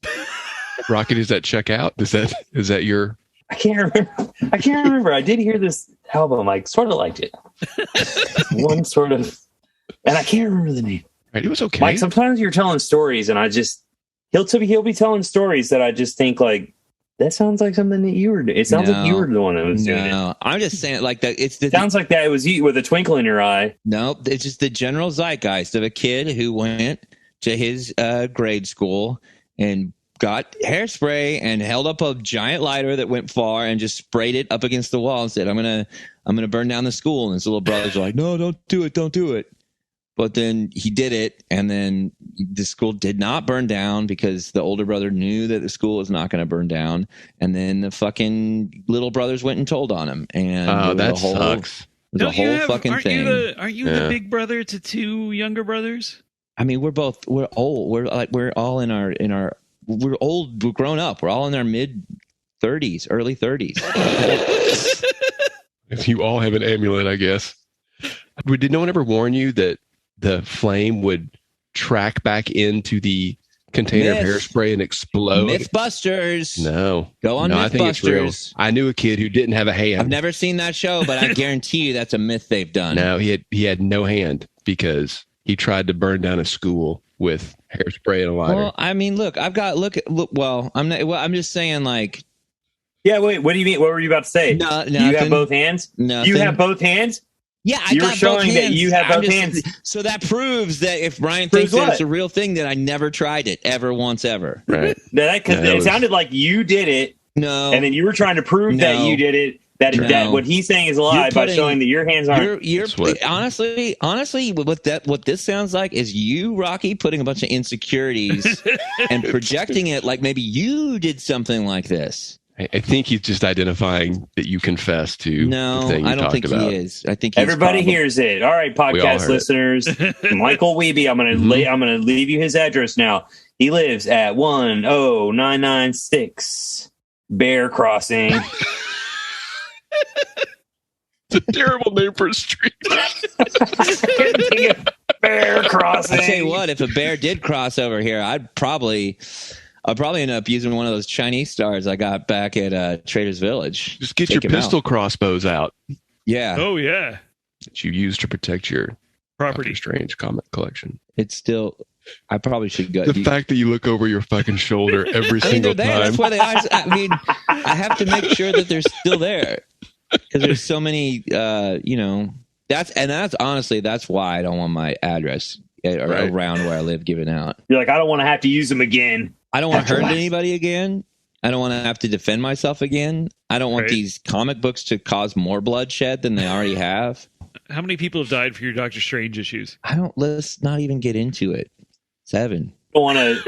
Rocky, does that check out? Is that your? I can't remember. I did hear this album. I sort of liked it. One sort of, and I can't remember the name. Right, it was okay. Like sometimes you're telling stories, and he'll be telling stories that I just think like that sounds like something that you were doing. It sounds like you were the one that was doing it. No, I'm just saying like that. Sounds like that. It was you with a twinkle in your eye. No, it's just the general zeitgeist of a kid who went to his grade school and got hairspray and held up a giant lighter that went far and just sprayed it up against the wall and said, I'm gonna burn down the school. And his little brothers were like, no, don't do it. But then he did it, and then the school did not burn down because the older brother knew that the school was not going to burn down. And then the fucking little brothers went and told on him. And that sucks. It was a whole fucking thing. Aren't you the big brother to two younger brothers? I mean, we're old. We're all in our we're old. We're grown up. We're all in our mid 30s, early 30s. If you all have an amulet, I guess. Did no one ever warn you that the flame would track back into the container of hairspray and explode? Mythbusters. No. Go on, no, Mythbusters. I think it's real. I knew a kid who didn't have a hand. I've never seen that show, but I guarantee you that's a myth they've done. No, he had no hand because he tried to burn down a school with hairspray and a lighter. Well, I mean, look. Well, I'm not. Well, I'm just saying, like. Yeah. Wait. What do you mean? What were you about to say? No. Do you have both hands? No. You have both hands? Yeah, you were showing that you have both hands. So that proves that if Brian thinks that it's a real thing, that I never tried it ever once ever. Right. Because it sounded like you did it. No. And then you were trying to prove that you did it. That what he's saying is a lie by showing that your hands aren't. Honestly, what this sounds like is you, Rocky, putting a bunch of insecurities and projecting it like maybe you did something like this. I think he's just identifying that you confessed to the thing you I don't think about. he is. I think everybody hears it. All right, podcast listeners. Michael Wiebe, I'm gonna leave you his address now. He lives at 10996 Bear Crossing. It's a terrible name for a street. Bear Crossing. I tell you what, if a bear did cross over here, I'd probably end up using one of those Chinese stars I got back at Trader's Village. Just get your pistol crossbows out. Yeah. Oh, yeah. That you use to protect your property. Doctor Strange comic collection. It's still... I probably should go. The fact that you look over your fucking shoulder every single time. That's why I mean, I have to make sure that they're still there. Because there's so many, that's honestly, that's why I don't want my address around where I live given out. You're like, I don't want to have to use them again. I don't want to hurt anybody again. I don't want to have to defend myself again. I don't want these comic books to cause more bloodshed than they already have. How many people have died for your Doctor Strange issues? Let's not even get into it. 7. Don't want to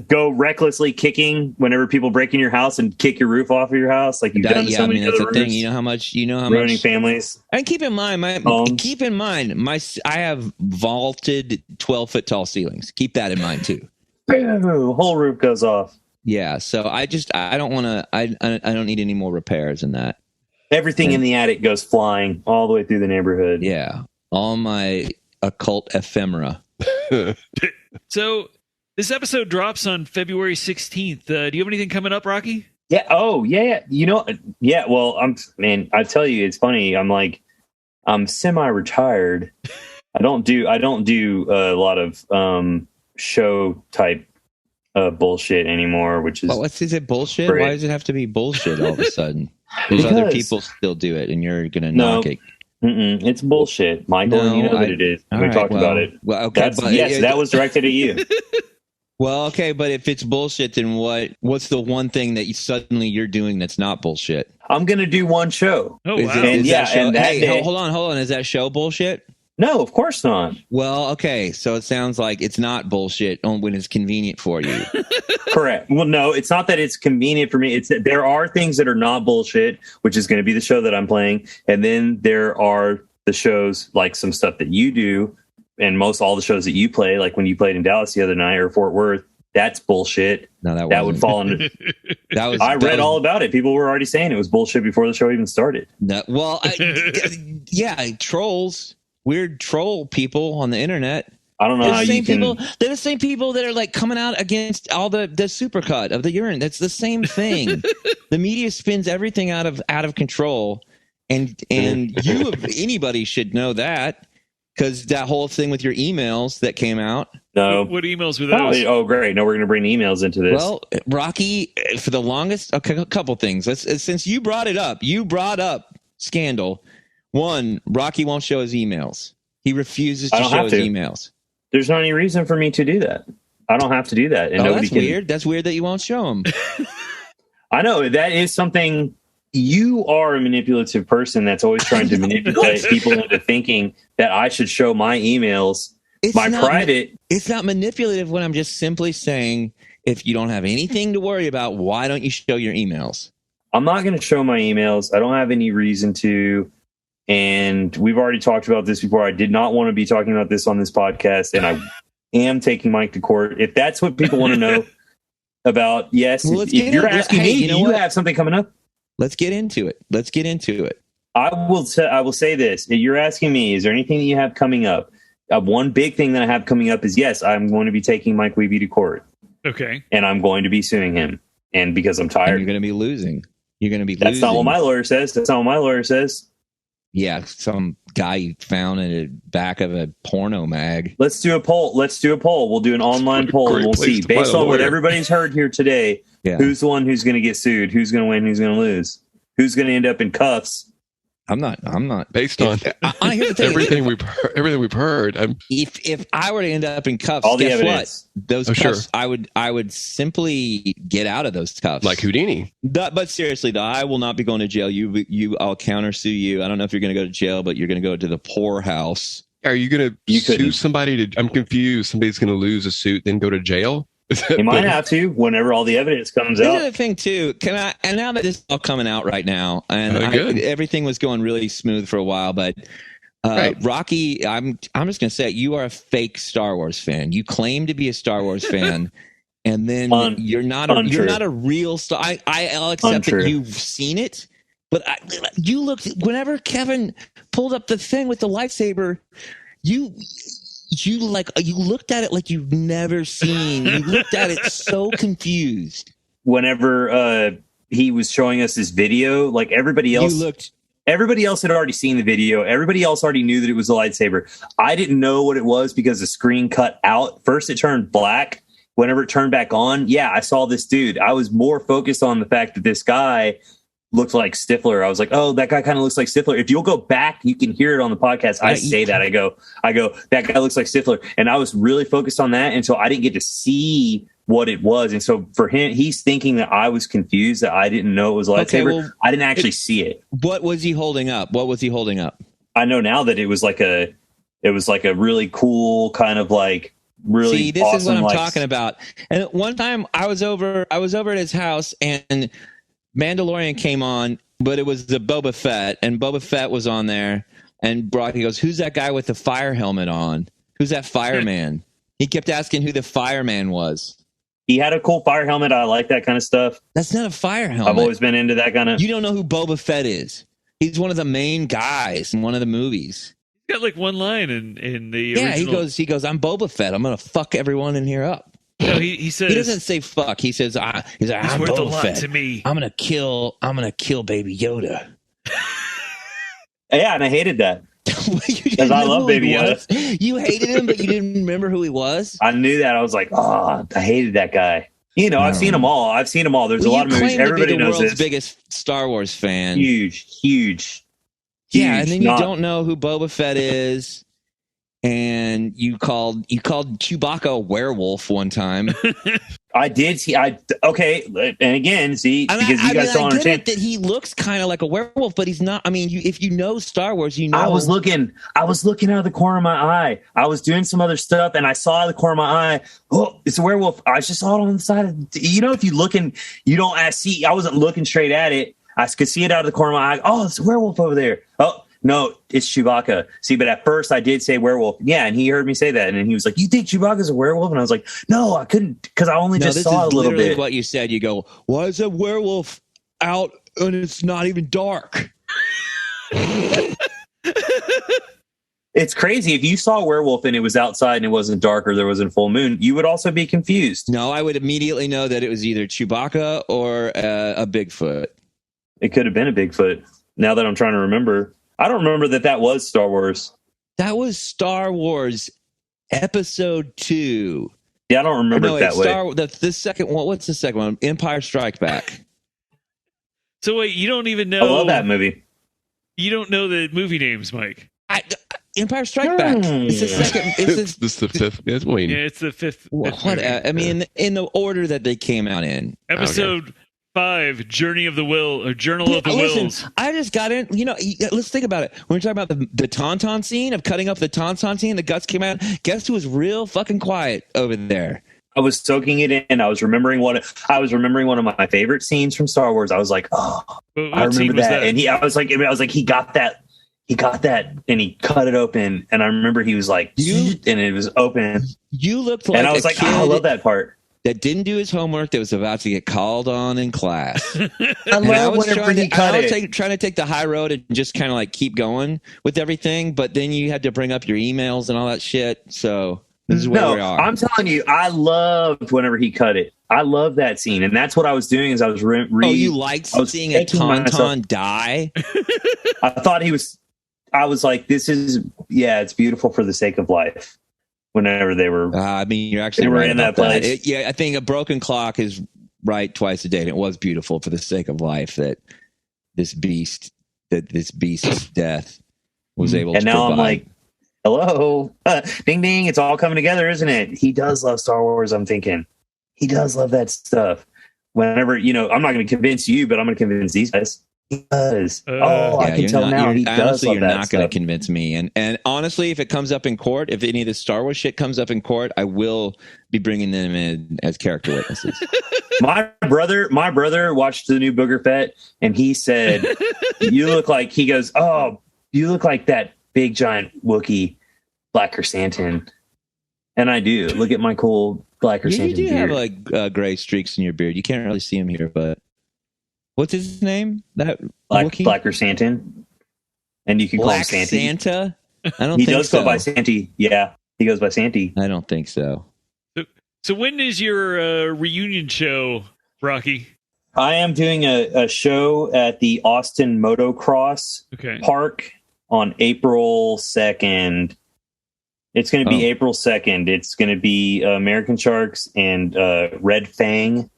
go recklessly kicking whenever people break in your house and kick your roof off of your house like you've done. Yeah, I mean that's the thing. You know how much ruining families. And keep in mind, I have vaulted 12-foot tall ceilings. Keep that in mind too. Whole roof goes off. Yeah, so I don't want to. I don't need any more repairs than that. Everything in the attic goes flying all the way through the neighborhood. Yeah, all my occult ephemera. So this episode drops on February 16th. Do you have anything coming up, Rocky? Yeah. Oh, yeah. Well, I tell you, it's funny. I'm semi-retired, I don't do a lot of show type bullshit anymore, which is Is it bullshit? great. Why does it have to be bullshit all of a sudden? Because other people still do it, and you're gonna knock it. It's bullshit, Michael. No, and you know that it is. We talked about it. Well, okay, that was directed at you. Well, okay, but if it's bullshit, then what's the one thing that you're doing that's not bullshit? I'm gonna do one show. Oh, Is wow. hold on. Is that show bullshit? No, of course not. Well, okay, so it sounds like it's not bullshit when it's convenient for you. Correct. Well, no, it's not that it's convenient for me. It's that there are things that are not bullshit, which is going to be the show that I'm playing. And then there are the shows, like some stuff that you do, and all the shows that you play, like when you played in Dallas the other night or Fort Worth, that's bullshit. No, that would fall into... I read all about it. People were already saying it was bullshit before the show even started. No, well, trolls. Weird troll people on the internet. I don't know how you can... They're the same people that are like coming out against all the supercut of the urine. That's the same thing. The media spins everything out of control, and anybody should know that, because that whole thing with your emails that came out. No, what emails were those? Oh, great! No, we're going to bring emails into this. Well, Roky, for the longest, a couple things. Since you brought it up, scandal. One, Roky won't show his emails. He refuses to show his emails. There's not any reason for me to do that. I don't have to do that. And that's weird. That's weird that you won't show them. I know. That is something. You are a manipulative person that's always trying to manipulate people into thinking that I should show my emails. It's not manipulative when I'm just simply saying, if you don't have anything to worry about, why don't you show your emails? I'm not going to show my emails. I don't have any reason to. And we've already talked about this before. I did not want to be talking about this on this podcast, and I am taking Mike to court. If that's what people want to know about, yes. Well, if you're asking me, do you have something coming up? Let's get into it. I will say this. If you're asking me, is there anything that you have coming up? One big thing that I have coming up is, yes, I'm going to be taking Mike Wiebe to court. Okay. And I'm going to be suing him. And because I'm tired. And you're going to be losing. That's not what my lawyer says. Yeah, some guy you found in the back of a porno mag. Let's do a poll. We'll do an online poll, and we'll see. Based on what everybody's heard here today, who's the one who's going to get sued? Who's going to win? Who's going to lose? Who's going to end up in cuffs? I'm not. Based on everything we've heard. If I were to end up in cuffs, all the guess evidence. What? Those cuffs, sure. I would simply get out of those cuffs, like Houdini. But seriously, though, I will not be going to jail. I'll countersue you. I don't know if you're going to go to jail, but you're going to go to the poorhouse. Are you going to sue somebody? I'm confused. Somebody's going to lose a suit, then go to jail. You might have to whenever all all the evidence comes out. The thing too, and now that this is all coming out right now, and everything was going really smooth for a while, but Roky, I'm just going to say, you are a fake Star Wars fan. You claim to be a Star Wars fan, and then you're not a real Star. I'll accept that you've seen it, but you looked whenever Kevin pulled up the thing with the lightsaber, you looked at it like you've never seen. You looked at it so confused. Whenever he was showing us this video, like everybody else had already seen the video. Everybody else already knew that it was a lightsaber. I didn't know what it was because the screen cut out. First it turned black. Whenever it turned back on, I saw this dude. I was more focused on the fact that this guy looked like Stifler. I was like, oh, that guy kind of looks like Stifler. If you'll go back, you can hear it on the podcast. I say that. I go, that guy looks like Stifler. And I was really focused on that. And so I didn't get to see what it was. And so for him, he's thinking that I was confused, that I didn't know it was a lightsaber. I didn't actually see it. What was he holding up? I know now that it was like a really cool kind of like really See, this awesome, is what I'm talking about. And one time I was over at his house, and Mandalorian came on, but it was the Boba Fett, and Boba Fett was on there, and Brock, he goes, who's that guy with the fire helmet on? Who's that fireman? He kept asking who the fireman was. He had a cool fire helmet. I like that kind of stuff. That's not a fire helmet. I've always been into that kind of... You don't know who Boba Fett is. He's one of the main guys in one of the movies. He's got like one line in the original. He goes, I'm Boba Fett. I'm going to fuck everyone in here up. No, he says he doesn't say fuck. He says I'm worth Boba a lot Fett. to me. I'm gonna kill Baby Yoda. Yeah, and I hated that. Because I love Baby Yoda. You hated him, but you didn't remember who he was? I knew that. I was like, oh, I hated that guy. You know, I've seen them all. There's a lot of movies. Everybody knows this. World's biggest Star Wars fan. Huge. Yeah, and then you don't know who Boba Fett is. And you called Chewbacca a werewolf one time. I did see. Okay, and again, see, because you guys don't understand that he looks kind of like a werewolf, but he's not. I mean, if you know Star Wars, you know. I was looking out of the corner of my eye. I was doing some other stuff, and I saw out of the corner of my eye. Oh, it's a werewolf! I just saw it on the side of. If you look and you don't see, I wasn't looking straight at it. I could see it out of the corner of my eye. Oh, it's a werewolf over there. Oh. No, it's Chewbacca. See, but at first I did say werewolf. Yeah, and he heard me say that, and then he was like, "You think Chewbacca's a werewolf?" And I was like, "No, I couldn't, because I only just saw a little bit." What you said, you go, "Why is a werewolf out and it's not even dark?" It's crazy. If you saw a werewolf and it was outside and it wasn't dark or there wasn't full moon, you would also be confused. No, I would immediately know that it was either Chewbacca or a Bigfoot. It could have been a Bigfoot. Now that I'm trying to remember. I don't remember that was Star Wars. That was Star Wars Episode 2. Yeah, I don't remember it that way. The second one. What's the second one? Empire Strike Back. So wait, you don't even know. I love that movie. You don't know the movie names, Mike. Empire Strike Back. It's the second. This is the fifth. Yeah, it's the fifth. I mean, in the order that they came out in. Episode 5, Journey of the Will, or Journal of the Wills. I just got in. Let's think about it. When we're talking about the tauntaun scene of cutting up the tauntaun scene, the guts came out. Guess who was real fucking quiet over there? I was soaking it in. I was remembering one of my favorite scenes from Star Wars. I was like, oh, I remember that. And I was like, he got that, and he cut it open. And I remember he was like, and it was open. You looked like, and I was like, I love that part. That didn't do his homework, that was about to get called on in class. I was trying to take the high road and just kind of like keep going with everything, but then you had to bring up your emails and all that shit. So this is where we are. I'm telling you, I loved whenever he cut it. I love that scene, and that's what I was doing. Is I was you liked seeing a tauntaun die? I thought he was. I was like, this is it's beautiful for the sake of life. Whenever they were, I mean, you're actually right in that place. I think a broken clock is right twice a day, and it was beautiful for the sake of life that this beast's death was able to provide. And now I'm like, hello, ding ding, it's all coming together, isn't it? He does love Star Wars. I'm thinking he does love that stuff. Whenever I'm not going to convince you, but I'm going to convince these guys. He does. I can tell now. He does. Honestly, love you're that not going to convince me. And honestly, if it comes up in court, if any of the Star Wars shit comes up in court, I will be bringing them in as character witnesses. My brother watched the new Booger Fett, and he said, "You look like." He goes, "Oh, you look like that big giant Wookiee, Black Chrysanthemum." And I do. Look at my cool Black Chrysanthemum. You do have like gray streaks in your beard. You can't really see him here, but. What's his name? That Black Chrysanthemum, and you can call him Santy. Santa? I don't. He think does so. go by Santy. Yeah, he goes by Santy. I don't think so. So when is your reunion show, Roky? I am doing a show at the Austin Motocross Park on April 2nd. It's going to be April 2nd. It's going to be American Sharks and Red Fang.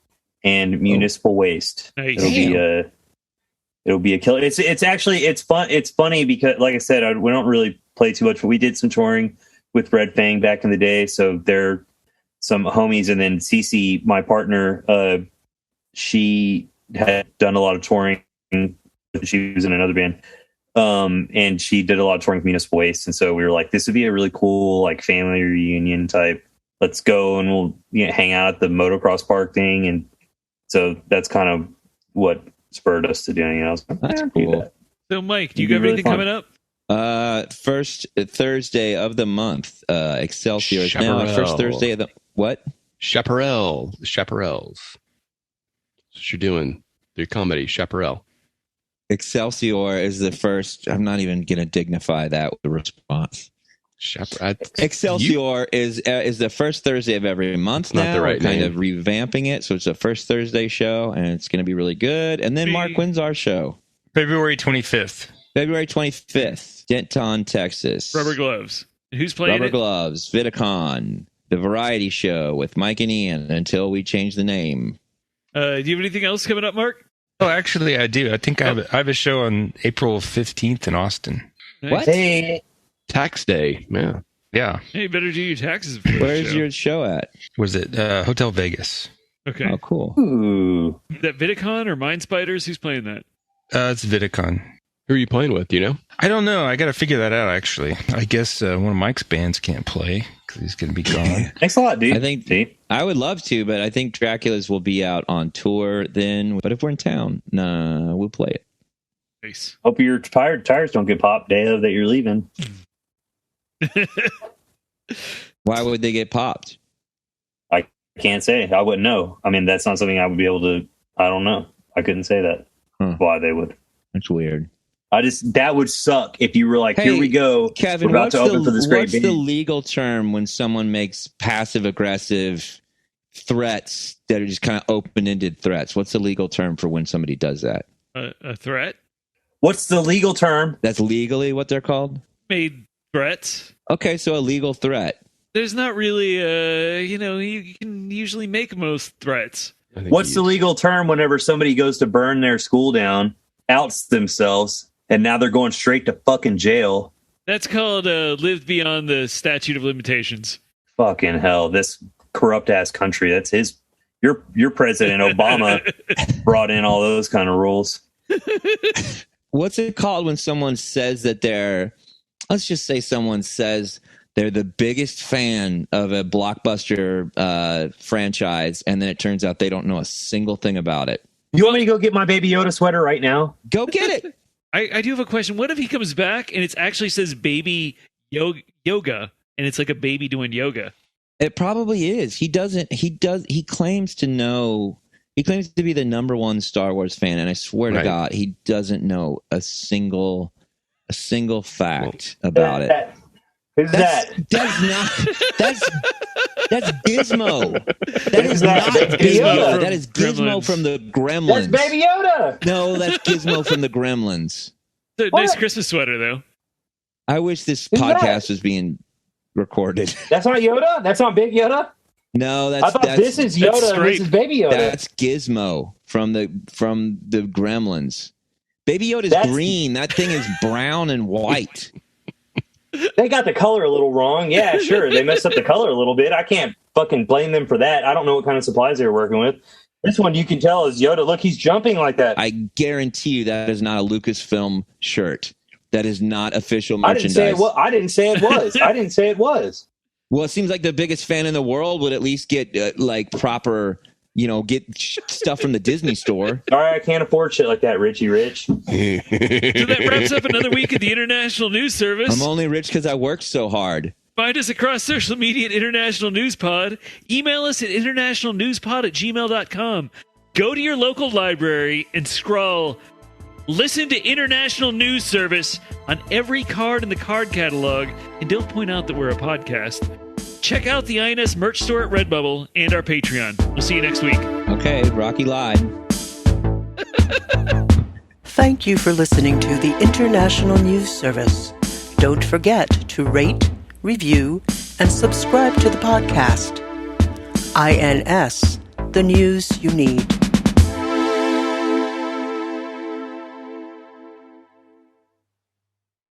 And municipal waste. Nice. It'll be a killer. It's fun. It's funny because, like I said, we don't really play too much, but we did some touring with Red Fang back in the day. So they're some homies, and then Cece, my partner, she had done a lot of touring. She was in another band, and she did a lot of touring with municipal waste. And so we were like, this would be a really cool like family reunion type. Let's go and we'll hang out at the motocross park thing and. So that's kind of what spurred us to doing it. I was like, that's cool. So, Mike, do you have anything coming up? First Thursday of the month. Excelsior is now first Thursday of the what? Chaparral. The Chaparrals. That's what you're doing. Your comedy, Chaparral. Excelsior is the first. I'm not even going to dignify that with a response. Excelsior is the first Thursday of every month now. Not the right We're kind name. of revamping it, so it's the first Thursday show, and it's going to be really good. And then Mark wins our show. February 25th. February 25th, Denton, Texas. Rubber gloves. Who's playing Rubber it? Gloves, Vidicon, the variety show with Mike and Ian until we change the name. Do you have anything else coming up, Mark? Oh, actually, I do. I think I have a show on April 15th in Austin. Nice. What? Hey, Tax day. Yeah. Yeah. Hey, you better do your taxes. For Where's show. your show at? Was it Hotel Vegas? Okay. Oh, cool. ooh. That Vidicon or Mind Spiders? Who's playing that? It's Vidicon. Who are you playing with? Do you know? I don't know. I got to figure that out, actually. I guess one of Mike's bands can't play because he's going to be gone. Thanks a lot, dude. I think See? I would love to, but I think Dracula's will be out on tour then. But if we're in town, nah, we'll play it. Nice. Hope your tires don't get popped day of that you're leaving. Why would they get popped? I can't say. I wouldn't know. I mean, that's not something I would be able to. I don't know. I couldn't say that. Why they would. That's weird. That would suck if you were like, Hey, here we go. Kevin, we're about to open for this great what's the band. legal term when someone makes passive aggressive threats that are just kind of open ended threats? What's the legal term for when somebody does that? A threat? What's the legal term? That's legally what they're called? Made threats? Okay, so a legal threat. There's not really, you can usually make most threats. I think What's the legal term whenever somebody goes to burn their school down, outs themselves, and now they're going straight to fucking jail? That's called lived beyond the statute of limitations. Fucking hell, this corrupt ass country. That's his. Your president Obama brought in all those kind of rules. What's it called when someone says that let's just say someone says they're the biggest fan of a blockbuster franchise, and then it turns out they don't know a single thing about it. You want me to go get my Baby Yoda sweater right now? Go get it. I do have a question. What if he comes back and it actually says baby yoga and it's like a baby doing yoga? It probably is. He claims to know. He claims to be the number one Star Wars fan, and I swear to God, he doesn't know a single fact about it. Who's that? That's Gizmo. That is that? not That's Baby Yoda. Yoda. That is Gizmo Gremlins. from the Gremlins. That's Baby Yoda. No, that's Gizmo from the Gremlins. It's a nice Christmas sweater, though. I wish this Who's podcast that? was being recorded. That's not Yoda. That's not Big Yoda. No, I thought this is Yoda. that's And this is Baby Yoda. That's Gizmo from the Gremlins. Baby Yoda's green. That thing is brown and white. They got the color a little wrong. Yeah, sure. They messed up the color a little bit. I can't fucking blame them for that. I don't know what kind of supplies they were working with. This one you can tell is Yoda. Look, he's jumping like that. I guarantee you that is not a Lucasfilm shirt. That is not official I didn't say merchandise. it was. I didn't say it was. I didn't say it was. Well, it seems like the biggest fan in the world would at least get like proper, get stuff from the Disney store. All right, I can't afford shit like that, Richie Rich. So that wraps up another week at the International News Service. I'm only rich because I worked so hard. Find us across social media at International News Pod. Email us at internationalnewspod@gmail.com. Go to your local library and scroll "Listen to International News Service" on every card in the card catalog, and don't point out that we're a podcast. Check out the INS merch store at Redbubble and our Patreon. We'll see you next week. Okay, Roky lied. Thank you for listening to the International News Service. Don't forget to rate, review, and subscribe to the podcast. INS, the news you need.